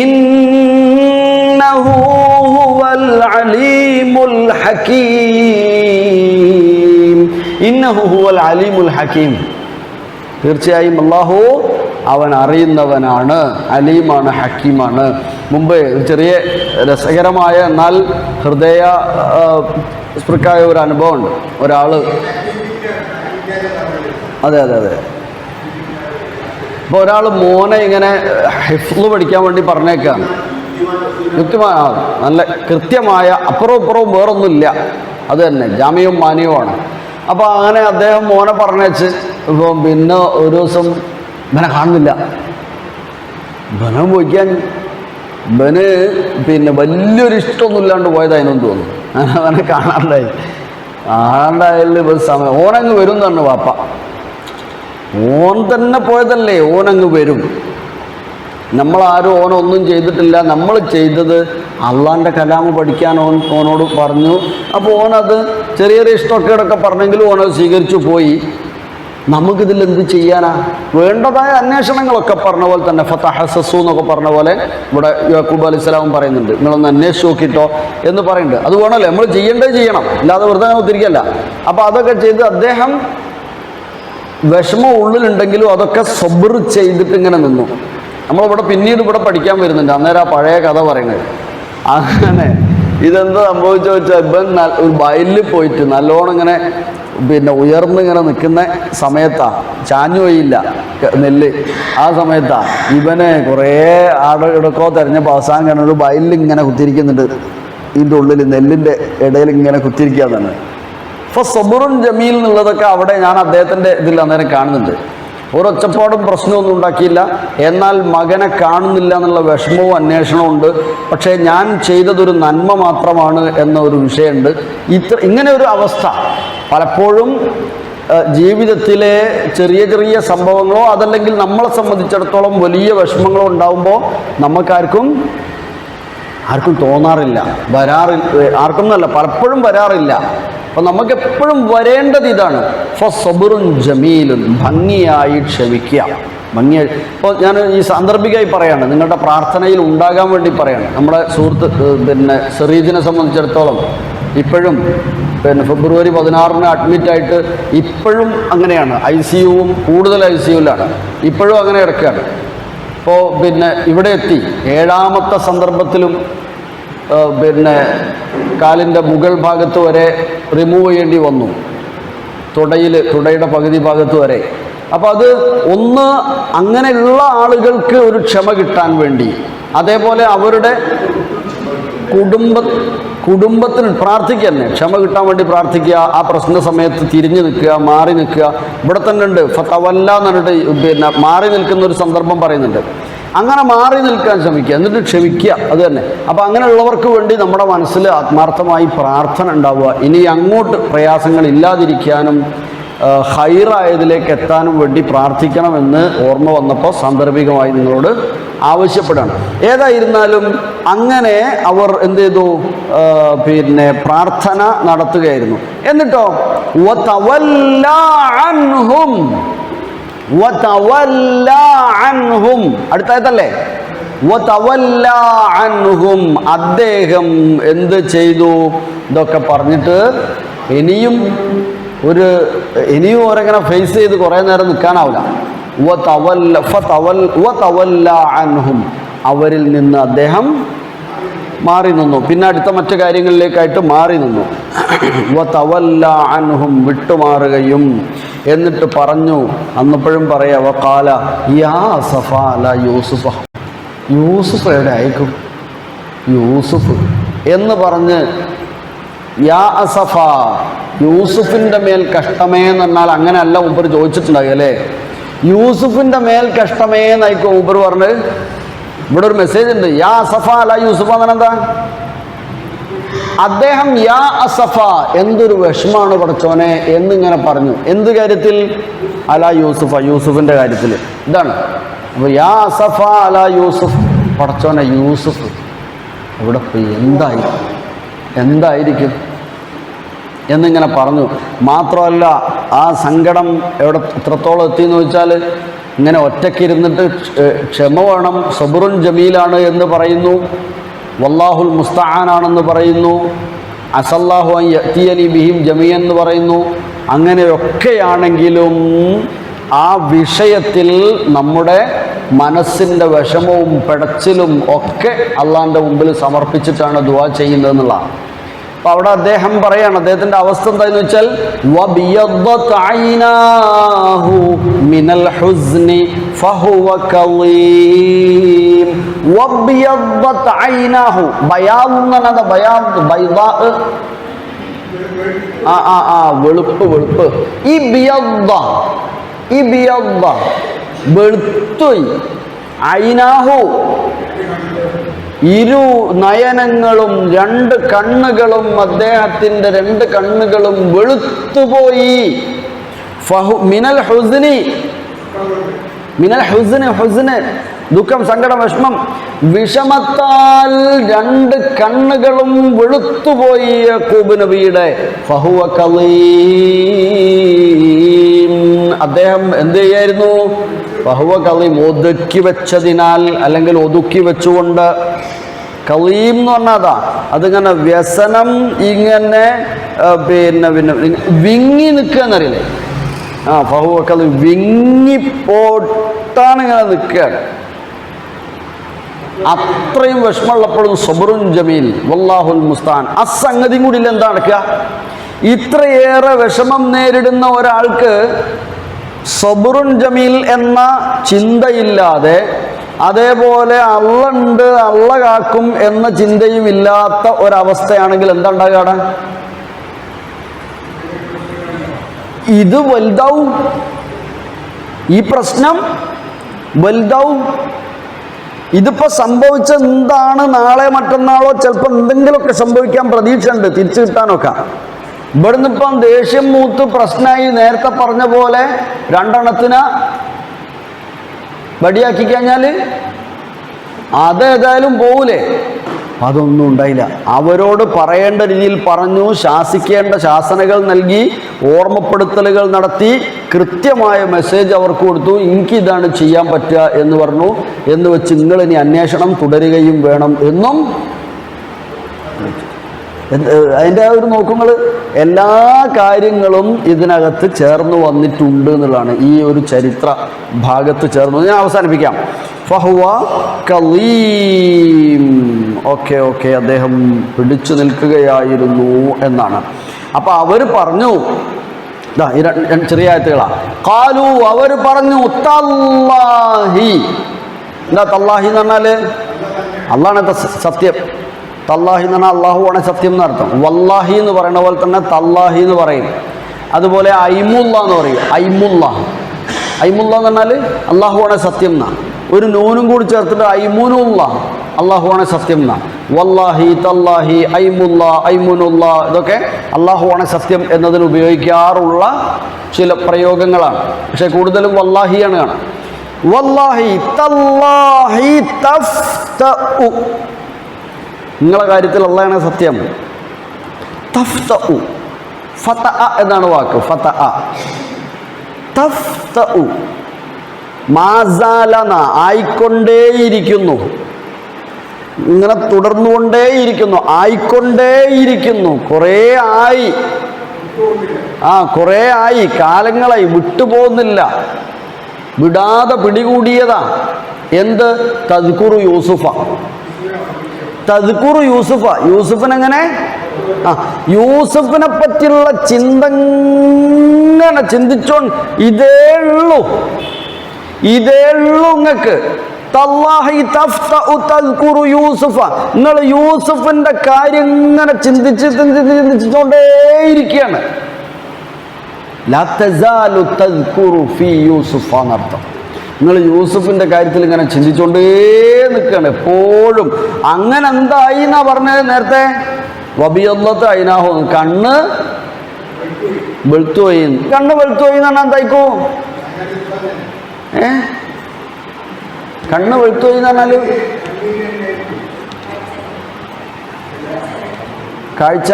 [SPEAKER 1] ഇന്നഹു ഹുവൽ അലീമുൽ ഹകീം. ഇന്നഹു ഹുവൽ അലീമുൽ ഹകീം. തീർച്ചയായും അല്ലാഹു അവൻ അറിയുന്നവനാണ്, അലീമാണ്, ഹക്കീമാണ്. മുമ്പ് ചെറിയ രസകരമായ എന്നാൽ ഹൃദയ സ്പൃക്കായ ഒരു അനുഭവമുണ്ട്. ഒരാള് അതെ ഇപ്പോൾ ഒരാൾ മോനെ ഇങ്ങനെ ഹിഫ്ള് പഠിക്കാൻ വേണ്ടി പറഞ്ഞേക്കാണ്. നല്ല കൃത്യമായ അപ്പുറവും ഇപ്പുറവും വേറൊന്നുമില്ല, അത് തന്നെ ജാമ്യവും മാന്യവുമാണ്. അപ്പോൾ അങ്ങനെ അദ്ദേഹം മോനെ പറഞ്ഞേച്ച് ഇപ്പം പിന്നെ ഒരു ദിവസം ഇവനെ കാണുന്നില്ല. ഇവനെ പോയിക്കാൻ ഇവന് പിന്നെ വലിയൊരു ഇഷ്ടമൊന്നും ഇല്ലാണ്ട് പോയതായിരുന്നു തോന്നുന്നു. അവനെ കാണാണ്ടായാലും ഒരു സമയം ഓനങ്ങ് വരും തന്നെ വാപ്പ. ഓൻ തന്നെ പോയതല്ലേ, ഓനങ്ങ് വരും. നമ്മളാരും ഓനൊന്നും ചെയ്തിട്ടില്ല. നമ്മൾ ചെയ്തത് അള്ളാൻ്റെ കലാമ് പഠിക്കാൻ ഓനോട് പറഞ്ഞു. അപ്പോൾ ഓനത് ചെറിയൊരു ഇഷ്ടമൊക്കെ പറഞ്ഞെങ്കിലും ഓനത് സ്വീകരിച്ചു പോയി. നമുക്കിതിൽ എന്ത് ചെയ്യാനാ? വേണ്ടതായ അന്വേഷണങ്ങളൊക്കെ പറഞ്ഞ പോലെ തന്നെ ഫതഹസ്സസു എന്നൊക്കെ പറഞ്ഞ പോലെ ഇവിടെ യാക്കൂബ് അലൈഹിസ്സലാം പറയുന്നുണ്ട്, നിങ്ങളൊന്ന് അന്വേഷിച്ച് നോക്കിട്ടോ എന്ന് പറയുന്നുണ്ട്. അത് വേണമല്ലോ, നമ്മൾ ചെയ്യേണ്ടത് ചെയ്യണം, അല്ലാതെ വെറുതെ ഒത്തിരിക്കല്ല. അപ്പോൾ അതൊക്കെ ചെയ്ത് അദ്ദേഹം വിഷമം ഉള്ളിലുണ്ടെങ്കിലും അതൊക്കെ സബ്ർ ചെയ്തിട്ട് ഇങ്ങനെ നിന്നു. നമ്മളിവിടെ പിന്നീട് ഇവിടെ പഠിക്കാൻ വരുന്നുണ്ട്, അന്നേരം ആ പഴയ കഥ പറയുന്നത്. അങ്ങനെ ഇതെന്താ സംഭവിച്ചു വെച്ചാൽ ഇവൻ ഒരു വയലിൽ പോയിട്ട് നല്ലോണം ഇങ്ങനെ പിന്നെ ഉയർന്നിങ്ങനെ നിൽക്കുന്ന സമയത്താണ്, ചാഞ്ഞു പോയില്ല നെല്ല്. ആ സമയത്താണ് ഇവനെ കുറേ ഇടക്കോ തിരഞ്ഞപ്പോൾ അവസാനം കാണുന്ന ഒരു വയലിൽ ഇങ്ങനെ കുത്തിരിക്കുന്നുണ്ട്. ഇതിൻ്റെ ഉള്ളിൽ നെല്ലിൻ്റെ ഇടയിൽ ഇങ്ങനെ കുത്തിരിക്കുക തന്നെ. അപ്പോൾ സബറുൻ ജമീൽ എന്നുള്ളതൊക്കെ അവിടെ ഞാൻ അദ്ദേഹത്തിൻ്റെ ഇതിൽ അന്നേരം കാണുന്നുണ്ട്. ഒരൊച്ചപ്പാടും പ്രശ്നമൊന്നും ഉണ്ടാക്കിയില്ല. എന്നാൽ മകനെ കാണുന്നില്ല എന്നുള്ള വിഷമവും അന്വേഷണവും ഉണ്ട്. പക്ഷേ ഞാൻ ചെയ്തതൊരു നന്മ മാത്രമാണ് എന്ന ഒരു വിഷയമുണ്ട്. ഇങ്ങനെ ഒരു അവസ്ഥ പലപ്പോഴും ജീവിതത്തിലെ ചെറിയ ചെറിയ സംഭവങ്ങളോ അതല്ലെങ്കിൽ നമ്മളെ സംബന്ധിച്ചിടത്തോളം വലിയ വിഷമങ്ങളോ ഉണ്ടാകുമ്പോൾ നമുക്കാർക്കും തോന്നാറില്ല, ആർക്കും എന്നല്ല, പലപ്പോഴും വരാറില്ല. അപ്പം നമുക്കെപ്പോഴും വരേണ്ടത് ഇതാണ്, ഫസ്സബ്റുൻ ജമീലുൻ, ഭംഗിയായി ക്ഷമിക്കുക, ഭംഗിയായി. ഇപ്പോൾ ഞാൻ ഈ സാന്ദർഭികമായി പറയാണ്, നിങ്ങളുടെ പ്രാർത്ഥനയിൽ ഉണ്ടാകാൻ വേണ്ടി പറയാണ്. നമ്മുടെ സുഹൃത്ത് സെറീജിനെ സംബന്ധിച്ചിടത്തോളം ഇപ്പോഴും ഫെബ്രുവരി 16 അഡ്മിറ്റായിട്ട് ഇപ്പോഴും അങ്ങനെയാണ്. ICUവും കൂടുതൽ ICUവിലാണ്, ഇപ്പോഴും അങ്ങനെ കിടക്കുകയാണ്. ഇപ്പോൾ ഇവിടെ എത്തി 7ാമത്തെ സന്ദർഭത്തിലും കാലിൻ്റെ മുകൾ ഭാഗത്ത് വരെ റിമൂവ് ചെയ്യേണ്ടി വന്നു, തുടയുടെ പകുതി ഭാഗത്ത് വരെ. അപ്പോൾ അത് ഒന്ന് അങ്ങനെയുള്ള ആളുകൾക്ക് ഒരു ക്ഷമ കിട്ടാൻ വേണ്ടി, അതേപോലെ അവരുടെ കുടുംബത്തിന് പ്രാർത്ഥിക്കുക തന്നെ, ക്ഷമ കിട്ടാൻ വേണ്ടി പ്രാർത്ഥിക്കുക. ആ പ്രശ്ന സമയത്ത് തിരിഞ്ഞു നിൽക്കുക, മാറി നിൽക്കുക. ഇവിടെ തന്നെ ഉണ്ട് ഫതവല്ല എന്ന് പറഞ്ഞിട്ട് മാറി നിൽക്കുന്ന ഒരു സന്ദർഭം പറയുന്നുണ്ട്. അങ്ങനെ മാറി നിൽക്കാൻ ശ്രമിക്കുക, എന്നിട്ട് ക്ഷമിക്കുക, അത് തന്നെ. അപ്പോൾ അങ്ങനെയുള്ളവർക്ക് വേണ്ടി നമ്മുടെ മനസ്സിൽ ആത്മാർത്ഥമായി പ്രാർത്ഥന ഉണ്ടാവുക. ഇനി അങ്ങോട്ട് പ്രയാസങ്ങൾ ഇല്ലാതിരിക്കാനും ഹൈറായതിലേക്ക് എത്താനും വേണ്ടി പ്രാർത്ഥിക്കണമെന്ന് ഓർമ്മ വന്നപ്പോൾ സാന്ദർഭികമായി നിങ്ങളോട് ആവശ്യപ്പെടാണ്. ഏതായിരുന്നാലും അങ്ങനെ അവർ എന്ത് ചെയ്തു, പ്രാർത്ഥന നടത്തുകയായിരുന്നു. എന്നിട്ടോ അടുത്തായതല്ലേ, അദ്ദേഹം എന്ത് ചെയ്തു, ഇതൊക്കെ പറഞ്ഞിട്ട് ഇനിയും ഓരെങ്ങനെ ഫേസ് ചെയ്ത് കുറേ നേരം നിൽക്കാനാവില്ല. അവരിൽ നിന്ന് അദ്ദേഹം മാറി നിന്നു. പിന്നെ അടുത്ത മറ്റു കാര്യങ്ങളിലേക്കായിട്ട് മാറി നിന്നു. വിട്ടുമാറുകയും എന്നിട്ട് പറഞ്ഞു, അന്നപ്പോഴും പറയാ വഖാല യാ അസഫ അലാ യൂസുഫ, യൂസുഫ് എവിടെ അയക്കും, യൂസുഫ് എന്ന് പറഞ്ഞ് യാ അസഫ, യൂസുഫിൻ്റെ മേൽ കഷ്ടമേ എന്ന് പറഞ്ഞാൽ അങ്ങനെയല്ല ഊബർ ചോദിച്ചിട്ടുണ്ടാകും അല്ലേ. യൂസുഫിൻ്റെ മേൽ കഷ്ടമേ എന്നായിരിക്കും ഊബർ പറഞ്ഞത്. ഇവിടെ ഒരു മെസ്സേജ് ഉണ്ട്, യാ അസഫ അല യൂസുഫ എന്നെന്താ, അദ്ദേഹം യാ അസഫ, എന്തൊരു വിഷമാണ് പടച്ചോനെ എന്നിങ്ങനെ പറഞ്ഞു. എന്ത് കാര്യത്തിൽ? അല യൂസുഫ, യൂസുഫിൻ്റെ കാര്യത്തിൽ. ഇതാണ്. അപ്പോൾ യാ അസഫ അല യൂസുഫ്, പടച്ചോനെ യൂസുഫ് ഇവിടെ പോയി എന്തായിരിക്കും എന്നിങ്ങനെ പറഞ്ഞു. മാത്രമല്ല ആ സങ്കടം എത്രത്തോളം എത്തിയെന്ന് വെച്ചാൽ, ഇങ്ങനെ ഒറ്റയ്ക്കിരുന്നിട്ട് ക്ഷമ വേണം, സബ്റുൻ ജമീലാണ് എന്ന് പറയുന്നു, വല്ലാഹുൽ മുസ്തആനാണെന്ന് പറയുന്നു, അസല്ലാഹു അൻ യഅ്തിയനി ബിഹിം ജമീഅൻ എന്ന് പറയുന്നു. അങ്ങനെയൊക്കെയാണെങ്കിലും ആ വിഷയത്തിൽ നമ്മുടെ മനസ്സിൻ്റെ വിഷമവും പിടച്ചിലും ഒക്കെ അള്ളാഹിൻ്റെ മുമ്പിൽ സമർപ്പിച്ചിട്ടാണ് ദുആ ചെയ്യുന്നതെന്നുള്ളതാണ്. അപ്പോൾ അവിടെ അദ്ദേഹം പറയാണ്, അദ്ദേഹത്തിൻ്റെ അവസ്ഥ എന്താണെന്ന് വെച്ചാൽ വബിയദ്ദത് ഐനാഹു മിനൽ ഹുസ്നി ഫഹുവ കളീം. വബിയദ്ദത് ഐനാഹു, ബയാദ് എന്നത് ബയാദ്, ബൈദാ, വെളുപ്പ്. ഈ ബിയദ്ദ വെളുത്തുയി. ഐനാഹു, ഇരു നയനങ്ങളും, 2 കണ്ണുകളും, അദ്ദേഹത്തിൻ്റെ 2 കണ്ണുകളും വെളുത്തുപോയി. മിനൽ ഹുസ്ന്, ദുഃഖം, സങ്കടം, വിഷമം, വിഷമത്താൽ 2 കണ്ണുകളും വെളുത്തുപോയി യാക്കൂബ് നബിയുടെ. ഫഹുവ കളീം, അദ്ദേഹം എന്ത് ചെയ്യായിരുന്നു? ഫഹുവ കളീം, ഒതുക്കി വെച്ചതിനാൽ, അല്ലെങ്കിൽ ഒതുക്കി വെച്ചുകൊണ്ട്. കളീം എന്ന് പറഞ്ഞാൽ അതിങ്ങനെ വ്യസനം, ഇങ്ങനെ വിങ്ങി നിൽക്കുക എന്നറിയില്ലേ. ഫഹുവ കളീം, വിങ്ങിപ്പോട്ടാണ് ഇങ്ങനെ നിൽക്കുകയാണ്. അത്രയും വിഷമമുള്ളപ്പോഴും സബ്റുൻ ജമീൽ, വല്ലാഹുൽ മുസ്തആൻ. ആ സംഗതി കൂടി എന്താ നടക്കുക? ഇത്രയേറെ വിഷമം നേരിടുന്ന ഒരാൾക്ക് സബ്റുൻ ജമീൽ എന്ന ചിന്തയില്ലാതെ, അതേപോലെ അള്ളണ്ട്, അള്ള കാക്കും എന്ന ചിന്തയും ഇല്ലാത്ത ഒരവസ്ഥയാണെങ്കിൽ എന്താ ഉണ്ടാകുക? ഇത് വലുതാവും, ഈ പ്രശ്നം വലുതാവും. ഇതിപ്പോൾ സംഭവിച്ച എന്താണ്, നാളെ മറ്റന്നാളോ ചിലപ്പോൾ എന്തെങ്കിലുമൊക്കെ സംഭവിക്കാൻ പ്രതീക്ഷയുണ്ട്, തിരിച്ചു കിട്ടാനൊക്കെ. ഇവിടുന്ന് ഇപ്പം ദേഷ്യം മൂത്ത് പ്രശ്നമായി നേരത്തെ പറഞ്ഞ പോലെ രണ്ടെണ്ണത്തിന് വടിയാക്കി കഴിഞ്ഞാൽ അതേതായാലും പോകൂലേ? അതൊന്നും ഉണ്ടായില്ല. അവരോട് പറയേണ്ട രീതിയിൽ പറഞ്ഞു, ശാസിക്കേണ്ട ശാസനകൾ നൽകി, ഓർമ്മപ്പെടുത്തലുകൾ നടത്തി, കൃത്യമായ മെസ്സേജ് അവർക്ക് കൊടുത്തു. എനിക്കിതാണ് ചെയ്യാൻ പറ്റുക എന്ന് പറഞ്ഞു. എന്ന് വെച്ച് നിങ്ങൾ ഇനി അന്വേഷണം തുടരുകയും വേണം എന്നും. അതിൻ്റെ ആ ഒരു നോക്കുമ്പോൾ എല്ലാ കാര്യങ്ങളും ഇതിനകത്ത് ചേർന്ന് വന്നിട്ടുണ്ട് എന്നുള്ളതാണ്. ഈ ഒരു ചരിത്ര ഭാഗത്ത് ചേർന്ന് ഞാൻ അവസാനിപ്പിക്കാം. ഫഹുവ കലീം. ഓക്കെ അദ്ദേഹം പിടിച്ചു നിൽക്കുകയായിരുന്നു എന്നാണ്. അപ്പം അവർ പറഞ്ഞു, ചെറിയ ആയത്തുകളാ. ഖാലു, അവർ പറഞ്ഞു, തല്ലാഹി. എന്താ തല്ലാഹി എന്ന് പറഞ്ഞാൽ? അള്ളാഹാണ് സത്യം. തല്ലാഹി എന്ന് പറഞ്ഞാൽ അള്ളാഹുവാണ് സത്യം എന്നർത്ഥം. വല്ലാഹി എന്ന് പറയുന്ന പോലെ തന്നെ തല്ലാഹി എന്ന് പറയും. അതുപോലെ ഐമുല്ല എന്ന് പറയും. ഐമുല്ല എന്ന് പറഞ്ഞാൽ അള്ളാഹുവാണ് സത്യം എന്നാണ്. ഒരു നൂനും കൂടി ചേർത്തിട്ട് ഐമുനുള്ള, അള്ളാഹുവാണ് സത്യം എന്നാണ്. വല്ലാഹി, തല്ലാഹി, ഐമുല്ല, ഐമുനുള്ള, ഇതൊക്കെ അള്ളാഹുവാണ് സത്യം എന്നതിന് ഉപയോഗിക്കാറുള്ള ചില പ്രയോഗങ്ങളാണ്. പക്ഷെ കൂടുതലും വല്ലാഹിയാണ് കാണാം. വല്ലാഹി തല്ലാഹി തഫ്തഉ. നിങ്ങളെ കാര്യത്തിൽ അള്ളാഹാണ് സത്യം. തഫ്തഉ, ഫതഅ എന്നാണ് വാക്ക്. ഫതഅ, തഫ്തഉ, മാസാലന, ആയിക്കൊണ്ടേയിരിക്കുന്നു, ഇങ്ങനെ തുടർന്നുകൊണ്ടേയിരിക്കുന്നു, ആയിക്കൊണ്ടേയിരിക്കുന്നു. കുറേ ആയി, കുറേ ആയി, കാലങ്ങളായി, വിട്ടുപോകുന്നില്ല, വിടാതെ പിടികൂടിയതാ. എന്ത്? തദ്കുറു യൂസുഫ. തദ്കുറു യൂസുഫ. യൂസുഫിനെങ്ങനെ? യൂസുഫിനെ പറ്റിയുള്ള ചിന്ത ഇങ്ങനെ ചിന്തിച്ചോണ്ട് ഇതേ ഉള്ളൂ നിങ്ങൾക്ക്. തല്ലാഹി തഫ്തഉ തദ്കുറു യൂസുഫ. നിങ്ങൾ യൂസുഫിന്റെ കാര്യം ഇങ്ങനെ ചിന്തിച്ചുകൊണ്ടേയിരിക്കുകയാണ്. ലാ തസാലു തദ്കുറു ഫീ യൂസുഫ എന്നർത്ഥം. നിങ്ങൾ യൂസുഫിന്റെ കാര്യത്തിൽ ഇങ്ങനെ ചിന്തിച്ചുകൊണ്ടേ നിൽക്കുകയാണ് എപ്പോഴും. അങ്ങനെ എന്തായി എന്നാ പറഞ്ഞത് നേരത്തെ? വബിയല്ലത്ത് അയിനാഹു, കണ്ണ് വെളുത്തുപോയി. കണ്ണ് വെളുത്തുപോയി എന്ന് പറഞ്ഞാൽ എന്തായിക്കോ? കണ്ണ് വെളുത്തുപോയി എന്ന് പറഞ്ഞാല് കാഴ്ച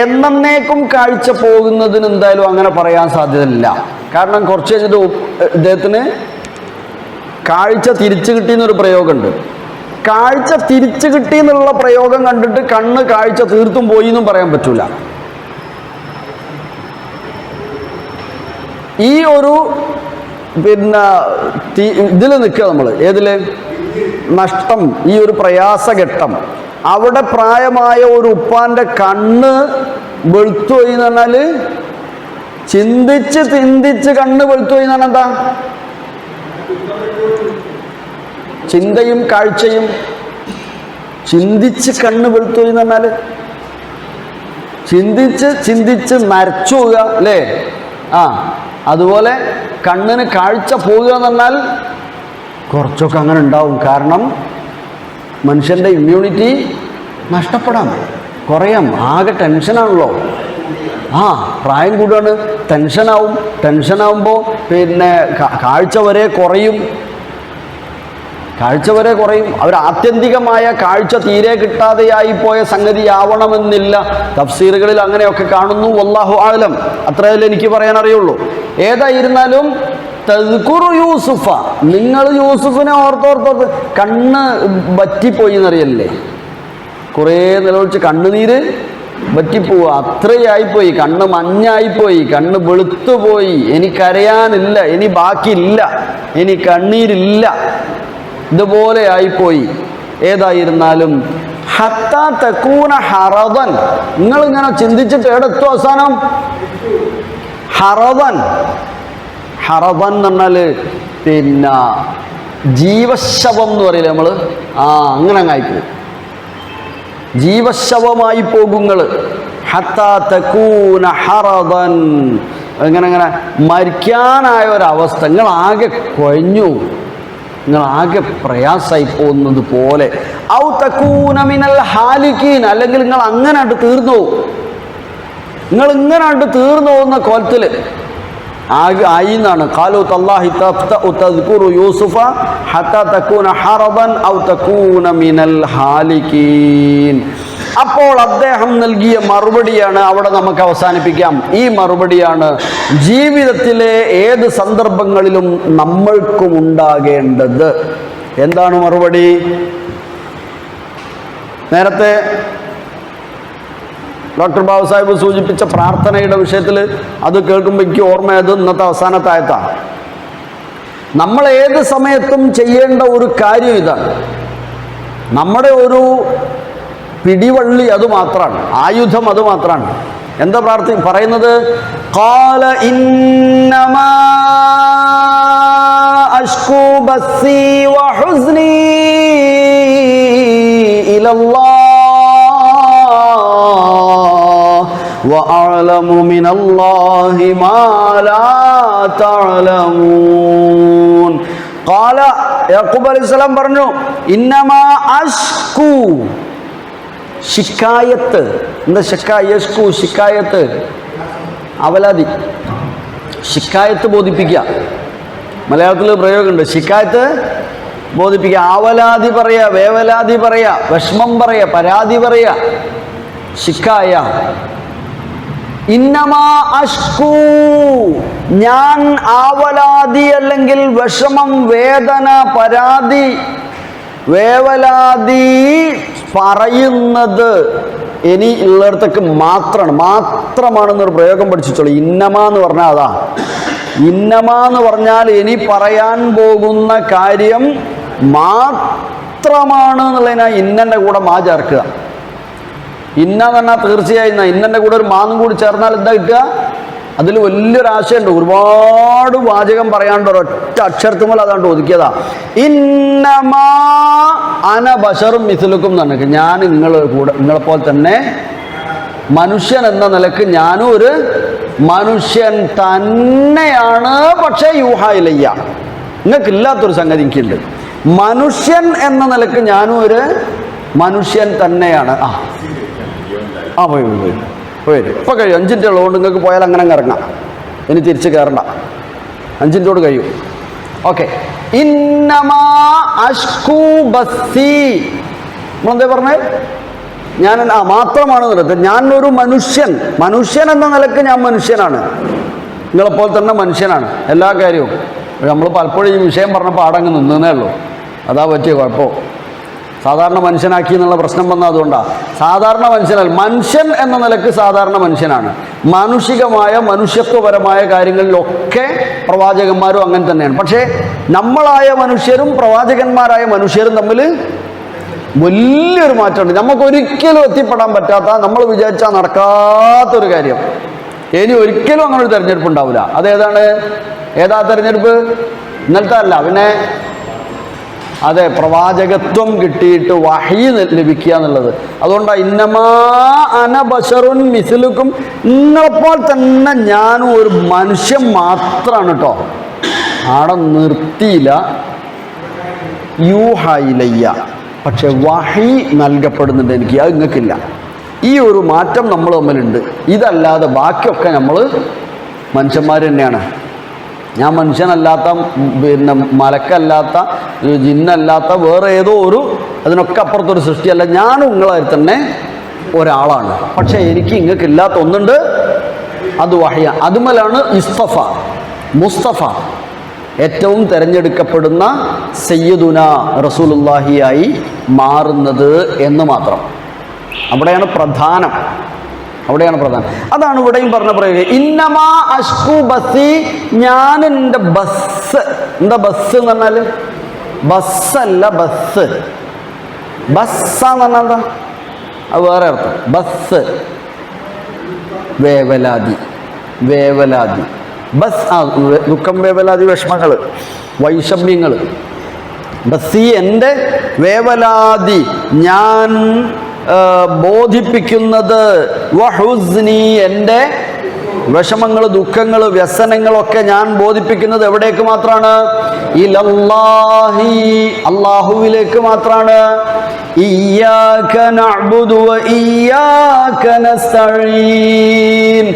[SPEAKER 1] എന്നേക്കും കാഴ്ച പോകുന്നതിന് എന്തായാലും അങ്ങനെ പറയാൻ സാധ്യതയില്ല. കാരണം കുറച്ച് കഴിഞ്ഞിട്ട് ഇദ്ദേഹത്തിന് കാഴ്ച തിരിച്ചു കിട്ടിയെന്നൊരു പ്രയോഗമുണ്ട്. കാഴ്ച തിരിച്ചു കിട്ടി എന്നുള്ള പ്രയോഗം കണ്ടിട്ട് കണ്ണ് കാഴ്ച തീർത്തും പോയി എന്നും പറയാൻ പറ്റൂല. ഈ ഒരു ഇതിൽ നിൽക്കുക നമ്മൾ. ഏതില്? നഷ്ടം, ഈ ഒരു പ്രയാസഘട്ടം. അവിടെ പ്രായമായ ഒരു ഉപ്പാന്റെ കണ്ണ് വെളുത്തുപോയി എന്ന് പറഞ്ഞാൽ, ചിന്തിച്ച് കണ്ണ് വെളുത്തുപോയി എന്ന് പറഞ്ഞാൽ എന്താ? ചിന്തയും കാഴ്ചയും. ചിന്തിച്ച് കണ്ണ് വെളുത്തുപോയി എന്ന് പറഞ്ഞാൽ ചിന്തിച്ച് നരച്ചു പോവുക അല്ലേ? അതുപോലെ കണ്ണിന് കാഴ്ച പോവുക എന്ന് പറഞ്ഞാൽ കുറച്ചൊക്കെ അങ്ങനെ ഉണ്ടാവും. കാരണം മനുഷ്യൻ്റെ ഇമ്മ്യൂണിറ്റി നഷ്ടപ്പെടാം, കുറയാം. ആകെ ടെൻഷനാണല്ലോ. പ്രായം കൂടുകയാണ്, ടെൻഷനാവുമ്പോൾ കാഴ്ച വരെ കുറയും. അവർ ആത്യന്തികമായ കാഴ്ച തീരെ കിട്ടാതെയായി പോയ സംഗതിയാവണമെന്നില്ല. തഫ്സീറുകളിൽ അങ്ങനെയൊക്കെ കാണുന്നു. വല്ലാഹു ആലം. അത്രയല്ലേ എനിക്ക് പറയാൻ അറിയുള്ളൂ. ഏതായിരുന്നാലും തദ്കുറു യൂസുഫ, നിങ്ങൾ യൂസുഫിനെ ഓർത്തോർത്തോർത്ത് കണ്ണ് വറ്റിപ്പോയി എന്നറിയല്ലേ? കുറേ നിലവിളിച്ച് കണ്ണുനീര് വറ്റിപ്പോവുക, അത്രയായിപ്പോയി. കണ്ണ് മഞ്ഞായിപ്പോയി, കണ്ണ് വെളുത്തുപോയി. ഇനി കരയാനില്ല, ഇനി ബാക്കിയില്ല, ഇനി കണ്ണീരില്ല, ഇതുപോലെ ആയിപ്പോയി. ഏതായിരുന്നാലും ഹത്താ തകൂന ഹറദൻ, നിങ്ങളിങ്ങനെ ചിന്തിച്ചിട്ട് എവിടെത്തും അവസാനം? ഹറദൻ എന്ന് പറഞ്ഞാല് ജീവശവം എന്ന് പറയില്ലേ നമ്മൾ? അങ്ങനെ അങ്ങായിപ്പോവും. ജീവശവമായി പോകുങ്ങൾ. ഹത്താ തകൂന ഹറദൻ, ഇങ്ങനെ മരിക്കാനായ ഒരവസ്ഥ. നിങ്ങൾ ആകെ കുഴഞ്ഞു. നിങ്ങൾ ആകെ പ്രയാസമായി പോകുന്നത് പോലെ. ഔ തകൂന മിനൽ ഹാലിക്കീൻ, അല്ലെങ്കിൽ നിങ്ങൾ അങ്ങനെ ആയിട്ട് തീർന്നു പോകും. നിങ്ങൾ ഇങ്ങനെ ആയിട്ട് തീർന്നു പോകുന്ന കോലത്തിൽ ആയി എന്നാണ്. ഖാലു തല്ലാഹി തദ്കുറു യൂസുഫ ഹത്താ തകൂന ഹറബൻ ഔ തകൂന മിനൽ ഹാലിക്കീൻ. അപ്പോൾ അദ്ദേഹം നൽകിയ മറുപടിയാണ് അവിടെ നമുക്ക് അവസാനിപ്പിക്കാം. ഈ മറുപടിയാണ് ജീവിതത്തിലെ ഏത് സന്ദർഭങ്ങളിലും നമ്മൾക്കും ഉണ്ടാകേണ്ടത്. എന്താണ് മറുപടി? നേരത്തെ ഡോക്ടർ ബാബു സാഹിബ് സൂചിപ്പിച്ച പ്രാർത്ഥനയുടെ വിഷയത്തിൽ അത് കേൾക്കുമ്പോൾ എനിക്ക് ഓർമ്മയത് ഇന്നത്തെ അവസാനത്തെ ആയത്താണ്. നമ്മൾ ഏത് സമയത്തും ചെയ്യേണ്ട ഒരു കാര്യം ഇതാണ്. നമ്മുടെ ഒരു പിടിവള്ളി അത് മാത്രമാണ്, ആയുധം അത് മാത്രമാണ്. എന്താ പറയുന്നത്? ഖാല ഇന്നമാ അശ്കൂ ബസ്സി വഹുസ്നി ഇലല്ലാഹ് വഅഅലമു മിനല്ലാഹി മാ ലാ തഅലമൂൻ. ഖാല യാക്കൂബ് അലൈഹിസ്സലാം പറഞ്ഞു, ഇന്നമാ അശ്കൂ, ശിക്കായത്ത്. എന്താ യശ്കു? ശിക്കായത്ത്, അവലാതി. ശിക്കായത്ത് ബോധിപ്പിക്കുക, മലയാളത്തിൽ പ്രയോഗമുണ്ട്. ശിക്കായത്ത് ബോധിപ്പിക്കുക, ആവലാതി പറയാ, വേവലാതി പറയാ, വിഷമം പറയാ, പരാതി പറയാ, ശിക്കായ. ഇന്നമാ അശ്കൂ, ഞാൻ ആവലാതി അല്ലെങ്കിൽ വിഷമം, വേദന, പരാതി, വേവലാതി പറയുന്നത് ഇനി ഉള്ളിടത്തേക്ക് മാത്രമാണെന്നൊരു പ്രയോഗം പഠിച്ചോളൂ. ഇന്നമ എന്ന് പറഞ്ഞാൽ അതാ. ഇന്നമ എന്ന് പറഞ്ഞാൽ ഇനി പറയാൻ പോകുന്ന കാര്യം മാത്രമാണ് എന്നുള്ളതിനാ ഇന്നൻ്റെ കൂടെ മാ ചേർക്കുക. ഇന്ന എന്ന് പറഞ്ഞാൽ തീർച്ചയായും ഇന്നൻ്റെ കൂടെ ഒരു മാന്നും കൂടി ചേർന്നാൽ എന്താ കിട്ടുക? അതിൽ വലിയൊരു ആശയമുണ്ട്. ഒരുപാട് വാചകം പറയാണ്ട് ഒരൊറ്റ അക്ഷരത്തുമ്പോൾ അതാണ്ട് ഒതുക്കിയതാ. ഇന്നമാ അന ബശറും മിസ്ലുക്കും എന്നാണ്. ഞാൻ നിങ്ങളെപ്പോലെ തന്നെ മനുഷ്യൻ എന്ന നിലക്ക് ഞാനും ഒരു മനുഷ്യൻ തന്നെയാണ്. പക്ഷേ യൂഹാ ഇലയ്യ, നിങ്ങൾക്കില്ലാത്തൊരു സംഗതി എനിക്കുണ്ട്. മനുഷ്യൻ എന്ന നിലക്ക് ഞാനും ഒരു മനുഷ്യൻ തന്നെയാണ്. പോയി ഇപ്പോൾ കഴിയും. 5 മിനിറ്റ് ഉള്ളതുകൊണ്ട് നിങ്ങൾക്ക് പോയാൽ അങ്ങനെ ഇറങ്ങാം, ഇനി തിരിച്ച് കയറണ്ട. 5 മിനിറ്റോട് കഴിയും. ഓക്കെ. ഇന്നമാ അശ്കൂ ബസ്സി, നമ്മളെന്താ പറഞ്ഞേ? ഞാൻ മാത്രമാണ് നിലത്ത് ഞാനൊരു മനുഷ്യൻ എന്ന നിലക്ക് ഞാൻ മനുഷ്യനാണ്, നിങ്ങളെപ്പോലെ തന്നെ മനുഷ്യനാണ് എല്ലാ കാര്യവും. നമ്മൾ പലപ്പോഴും ഈ വിഷയം പറഞ്ഞപ്പോൾ അടങ്ങ് നിന്നേ ഉള്ളൂ. അതാ പറ്റിയ കുഴപ്പം. സാധാരണ മനുഷ്യനാക്കി എന്നുള്ള പ്രശ്നം വന്നത് അതുകൊണ്ടാണ്. സാധാരണ മനുഷ്യൻ എന്ന നിലക്ക് സാധാരണ മനുഷ്യനാണ്. മാനുഷികമായ മനുഷ്യത്വപരമായ കാര്യങ്ങളിലൊക്കെ പ്രവാചകന്മാരും അങ്ങനെ തന്നെയാണ്. പക്ഷേ നമ്മളായ മനുഷ്യരും പ്രവാചകന്മാരായ മനുഷ്യരും തമ്മിൽ വലിയൊരു മാറ്റമുണ്ട്. നമുക്കൊരിക്കലും എത്തിപ്പെടാൻ പറ്റാത്ത, നമ്മൾ വിചാരിച്ചാൽ നടക്കാത്തൊരു കാര്യം. ഇനി ഒരിക്കലും അങ്ങനെ ഒരു തെരഞ്ഞെടുപ്പ് ഉണ്ടാവില്ല. അതേതാണ്? ഏതാ തെരഞ്ഞെടുപ്പ്? ഇന്നലത്തെ അല്ല, പിന്നെ അതെ, പ്രവാചകത്വം കിട്ടിയിട്ട് വഹി ലഭിക്കുക എന്നുള്ളത്. അതുകൊണ്ടാണ് ഇന്നമാ അന ബശറുൻ മിസ്ലുക്കും, നിങ്ങളെപ്പോൾ തന്നെ ഞാനും ഒരു മനുഷ്യൻ മാത്രമാണ് കേട്ടോ. ആടെ നിർത്തിയില്ല. യൂഹാ ഇലയ്യ, പക്ഷെ വഹി നൽകപ്പെടുന്നുണ്ട് എനിക്ക്, അത് നിങ്ങൾക്കില്ല. ഈ ഒരു മാറ്റം നമ്മൾ തമ്മിലുണ്ട്. ഇതല്ലാതെ ബാക്കിയൊക്കെ നമ്മൾ മനുഷ്യന്മാർ തന്നെയാണ്. ഞാൻ മനുഷ്യനല്ലാത്ത, പിന്നെ മലക്കല്ലാത്ത, ജിന്നല്ലാത്ത, വേറെ ഏതോ ഒരു അതിനൊക്കെ അപ്പുറത്തൊരു സൃഷ്ടിയല്ല. ഞാനും നിങ്ങളെ തന്നെ ഒരാളാണ്. പക്ഷേ എനിക്ക് നിങ്ങൾക്ക് ഇല്ലാത്ത ഒന്നുണ്ട്, അത് വഹയ. അതുമലാണ് മുസ്തഫ ഏറ്റവും തിരഞ്ഞെടുക്കപ്പെടുന്ന സയ്യിദുന റസൂലുള്ളാഹിയായി മാറുന്നത് എന്ന് മാത്രം. അവിടെയാണ് പ്രധാനം. അതാണ് ഇവിടെയും പറഞ്ഞ പറയുക. ഇന്നമാ അശ്കു ബസ്സി, ഞാൻ എൻ്റെ ബസ്. എന്താ ബസ് എന്ന് പറഞ്ഞാൽ? ബസ്സല്ല, ബസ്സാന്ന് പറഞ്ഞാൽ എന്താ? അത് വേറെ അർത്ഥം. ബസ് വേവലാതി, ബസ് ദുഃഖം, വേവലാതി, വിഷമങ്ങൾ, വൈഷമ്യങ്ങൾ. ബസ്സി എൻ്റെ വേവലാതി, ഞാൻ ബോധിപ്പിക്കുന്നത്. വഹുസ്നി എൻ്റെ വിഷമങ്ങൾ, ദുഃഖങ്ങൾ, വ്യസനങ്ങളൊക്കെ ഞാൻ ബോധിപ്പിക്കുന്നത് എവിടേക്ക് മാത്രമാണ്? ഇലല്ലാഹി, അല്ലാഹുവിലേക്ക് മാത്രമാണ്. ഇയ്യാക നഅ്ബുദു വ ഇയ്യാക നസ്തഈൻ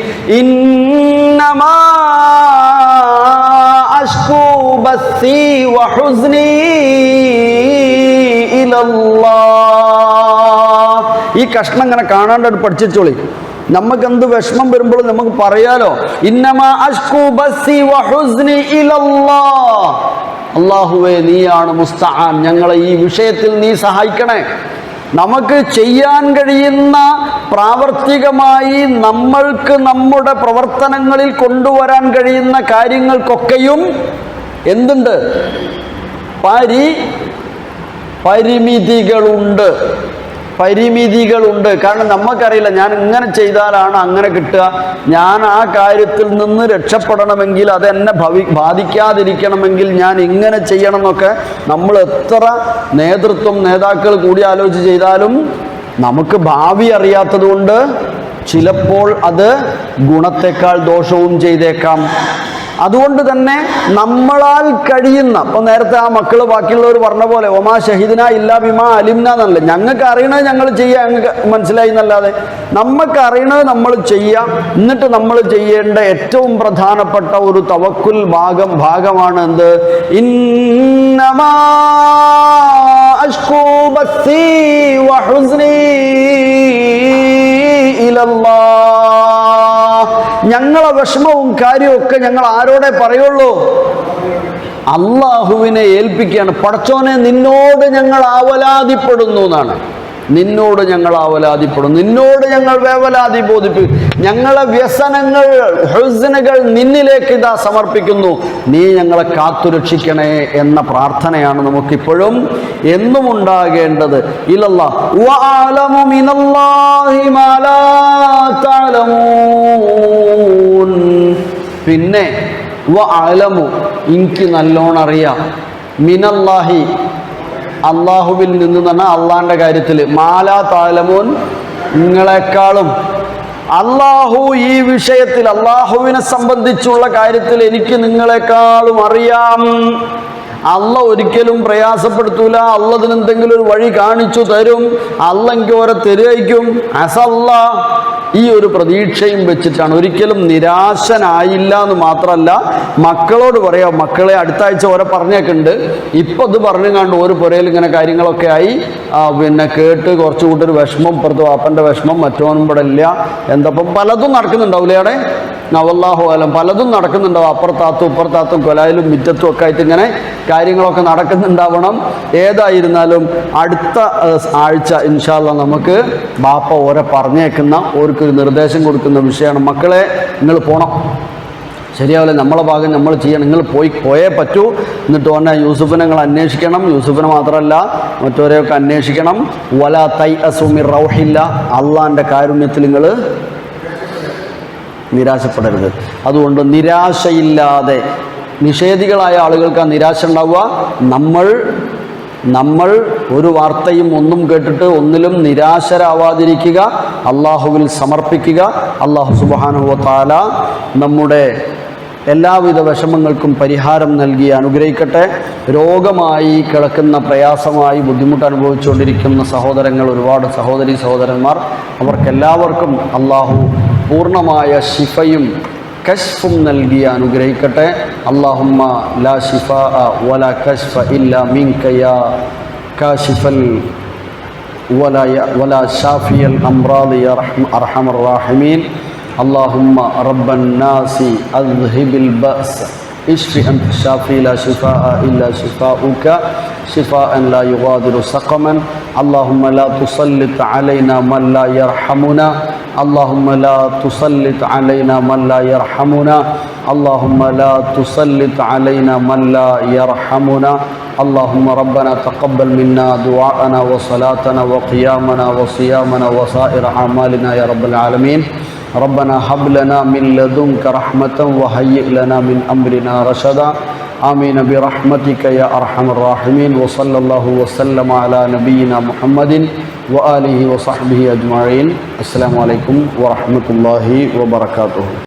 [SPEAKER 1] ഇന്നമാ അശ്കൂ ബസ്സി വ ഹുസ്നി ഇലല്ലാഹ്. ഈ കഷ്ണം ഇങ്ങനെ കാണാണ്ട് പഠിച്ചോളി. നമുക്കെന്ത് വിഷമം വരുമ്പോഴും നമുക്ക് പറയാലോ, ഇന്നമാ അശ്കൂ ബസ്സി വ ഹുസ്നി ഇലല്ലാഹ്. അല്ലാഹുവേ, നീയാണ് മുസ്തആൻ, ഞങ്ങളെ ഈ വിഷയത്തിൽ നീ സഹായിക്കണേ. നമുക്ക് ചെയ്യാൻ കഴിയുന്ന, പ്രാവർത്തികമായി നമ്മൾക്ക് നമ്മുടെ പ്രവർത്തനങ്ങളിൽ കൊണ്ടുവരാൻ കഴിയുന്ന കാര്യങ്ങൾക്കൊക്കെയും എന്തുണ്ട്? പരിമിതികളുണ്ട്. കാരണം നമുക്കറിയില്ല ഞാൻ ഇങ്ങനെ ചെയ്താലാണ് അങ്ങനെ കിട്ടുക, ഞാൻ ആ കാര്യത്തിൽ നിന്ന് രക്ഷപ്പെടണമെങ്കിൽ, അതെന്നെ ബാധിക്കാതിരിക്കണമെങ്കിൽ ഞാൻ ഇങ്ങനെ ചെയ്യണം എന്നൊക്കെ നമ്മൾ എത്ര നേതാക്കൾ കൂടി ആലോചിച്ച് ചെയ്താലും നമുക്ക് ഭാവി അറിയാത്തത് കൊണ്ട് ചിലപ്പോൾ അത് ഗുണത്തെക്കാൾ ദോഷവും ചെയ്തേക്കാം. അതുകൊണ്ട് തന്നെ നമ്മളാൽ കഴിയുന്ന, ഇപ്പം നേരത്തെ ആ മക്കൾ ബാക്കിയുള്ളവർ പറഞ്ഞ പോലെ ഒമാ ഷഹിദിന ഇല്ലാ ബിമാ അലിംന എന്നല്ല, ഞങ്ങൾക്ക് അറിയണത് ഞങ്ങൾ ചെയ്യുക, ഞങ്ങൾക്ക് മനസ്സിലായി എന്നല്ലാതെ നമുക്ക് അറിയണത് നമ്മൾ ചെയ്യാം. എന്നിട്ട് നമ്മൾ ചെയ്യേണ്ട ഏറ്റവും പ്രധാനപ്പെട്ട ഒരു തവക്കുൽ ഭാഗമാണ് എന്ത്? ഇന്നമാ അശ്കൂ ബസ്സി വ ഹുസ്നി ഇലല്ലാഹ്. ഞങ്ങളെ വിഷമവും കാര്യമൊക്കെ ഞങ്ങൾ ആരോടെ പറയുള്ളൂ? അള്ളാഹുവിനെ ഏൽപ്പിക്കുകയാണ്. പടച്ചോനെ, നിന്നോട് ഞങ്ങൾ ആവലാതിപ്പെടുന്നു എന്നാണ്. നിന്നോട് ഞങ്ങൾ ആവലാതിപ്പെടും, നിന്നോട് ഞങ്ങൾ വേവലാതി ബോധിപ്പിക്കും, ഞങ്ങളെ വ്യസനങ്ങൾ, ഹുസ്നുകൾ നിന്നിലേക്ക് ഇതാ സമർപ്പിക്കുന്നു, നീ ഞങ്ങളെ കാത്തുരക്ഷിക്കണേ എന്ന പ്രാർത്ഥനയാണ് നമുക്കിപ്പോഴും എന്നും ഉണ്ടാകേണ്ടത്. ഇലല്ലാഹ് വഅലമു മിനല്ലാഹി മാ ലാ തഅലമൂൻ. പിന്നെ വഅലമു, എനിക്ക് നല്ലോണം അറിയാം, മിനല്ലാഹി, അള്ളാഹുവിൽ നിന്ന് പറഞ്ഞാൽ അള്ളാന്റെ കാര്യത്തിൽ, മാലാ താലമൂൻ, നിങ്ങളെക്കാളും. അള്ളാഹു ഈ വിഷയത്തിൽ, അള്ളാഹുവിനെ സംബന്ധിച്ചുള്ള കാര്യത്തിൽ എനിക്ക് നിങ്ങളെക്കാളും അറിയാം. അള്ള ഒരിക്കലും പ്രയാസപ്പെടുത്തൂല, അള്ളതിന് എന്തെങ്കിലും ഒരു വഴി കാണിച്ചു തരും, അള്ള എനിക്ക് ഓരോ തരുകയും അസല്ല. ഈ ഒരു പ്രതീക്ഷയും വെച്ചിട്ടാണ്. ഒരിക്കലും നിരാശനായില്ല എന്ന് മാത്രമല്ല, മക്കളോട് പറയാം, മക്കളെ അടുത്ത ആഴ്ച ഓരോ പറഞ്ഞേക്കുണ്ട്, ഇപ്പം ഇത് പറഞ്ഞു കണ്ട് ഒരു പുരയിൽ ഇങ്ങനെ കാര്യങ്ങളൊക്കെ ആയി, പിന്നെ കേട്ട് കുറച്ച് കൂട്ടൊരു വിഷമം, ഇപ്പുറത്ത് വാപ്പൻ്റെ വിഷമം, മറ്റോനും ഇവിടെ ഇല്ല, എന്തപ്പം പലതും നടക്കുന്നുണ്ടാവില്ലേ അവിടെ? നവല്ലാഹു അലം, പലതും നടക്കുന്നുണ്ടാവും. അപ്പുറത്താത്തും ഇപ്പുറത്താത്തും കൊലായിലും മിറ്റത്തും ഒക്കെ ആയിട്ട് ഇങ്ങനെ കാര്യങ്ങളൊക്കെ നടക്കുന്നുണ്ടാവണം. ഏതായിരുന്നാലും അടുത്ത ആഴ്ച ഇൻഷാ അല്ലാഹ് നമുക്ക് ബാപ്പ ഓരെ പറഞ്ഞേക്കുന്ന, ഓർക്കൊരു നിർദ്ദേശം കൊടുക്കുന്ന വിഷയമാണ്. മക്കളെ, നിങ്ങൾ പോകണം, ശരിയാവില്ല, നമ്മളെ ഭാഗം നമ്മൾ ചെയ്യണം, നിങ്ങൾ പോയേ പറ്റൂ. എന്നിട്ട് ഓനെ യൂസുഫിനെ നിങ്ങൾ അന്വേഷിക്കണം, യൂസുഫിനെ മാത്രമല്ല മറ്റവരെയൊക്കെ അന്വേഷിക്കണം. വലാ തൈഅസു മിർ റൗഹില്ല, അള്ളാൻ്റെ കാരുണ്യത്തിൽ നിങ്ങൾ നിരാശപ്പെടരുത്. അതുകൊണ്ട് നിരാശയില്ലാതെ, നിഷേധികളായ ആളുകൾക്ക് ആ നിരാശ ഉണ്ടാവുക. നമ്മൾ ഒരു വാർത്തയും ഒന്നും കേട്ടിട്ട് ഒന്നിലും നിരാശരാവാതിരിക്കുക, അള്ളാഹുവിൽ സമർപ്പിക്കുക. അള്ളാഹു സുബ്ഹാനഹു വ തആല നമ്മുടെ എല്ലാവിധ വിഷമങ്ങൾക്കും പരിഹാരം നൽകി അനുഗ്രഹിക്കട്ടെ. രോഗമായി കിടക്കുന്ന, പ്രയാസമായി ബുദ്ധിമുട്ട് അനുഭവിച്ചുകൊണ്ടിരിക്കുന്ന സഹോദരങ്ങൾ, ഒരുപാട് സഹോദരന്മാർ, അവർക്കെല്ലാവർക്കും അള്ളാഹു പൂർണ്ണമായ ശിഫയും കശ്ഫും നൽകി അനുഗ്രഹിക്കട്ടെ. അല്ലാഹുമ്മ ലാ ശിഫാഅ വലാ കശ്ഫ ഇല്ലാ മിൻക യാ കാശിഫൽ വലാ ഷാഫിയൽ അംറാദി യാ അർഹമർ റാഹിമീൻ. അല്ലാഹുമ്മ റബ്ബൻ നാസി അദ്ഹിബിൽ ബഅസ് ഇശ്ഫി അൻത ഷാഫി ലാ ശിഫാഅ ഇല്ലാ ശിഫാഉക ശിഫാഅൻ ലാ യുഗാദിറു സഖമൻ. അല്ലാഹുമ്മ ലാ തുസല്ലിത് അലൈനാ മൻ ലാ യർഹമുനാ. اللهم لا تسلط علينا من لا يرحمنا. اللهم لا تسلط علينا من لا يرحمنا. اللهم ربنا تقبل منا دعاءنا وصلاتنا وقيامنا وصيامنا وسائر أعمالنا يا رب العالمين. ربنا هب لنا من لدنك رحمة وهيئ لنا من أمرنا رشدا. آمين برحمتك يا أرحم الراحمين. وصلى الله وسلم على نبينا محمد وآله وصحبه أجمعين. السلام عليكم ورحمة الله وبركاته.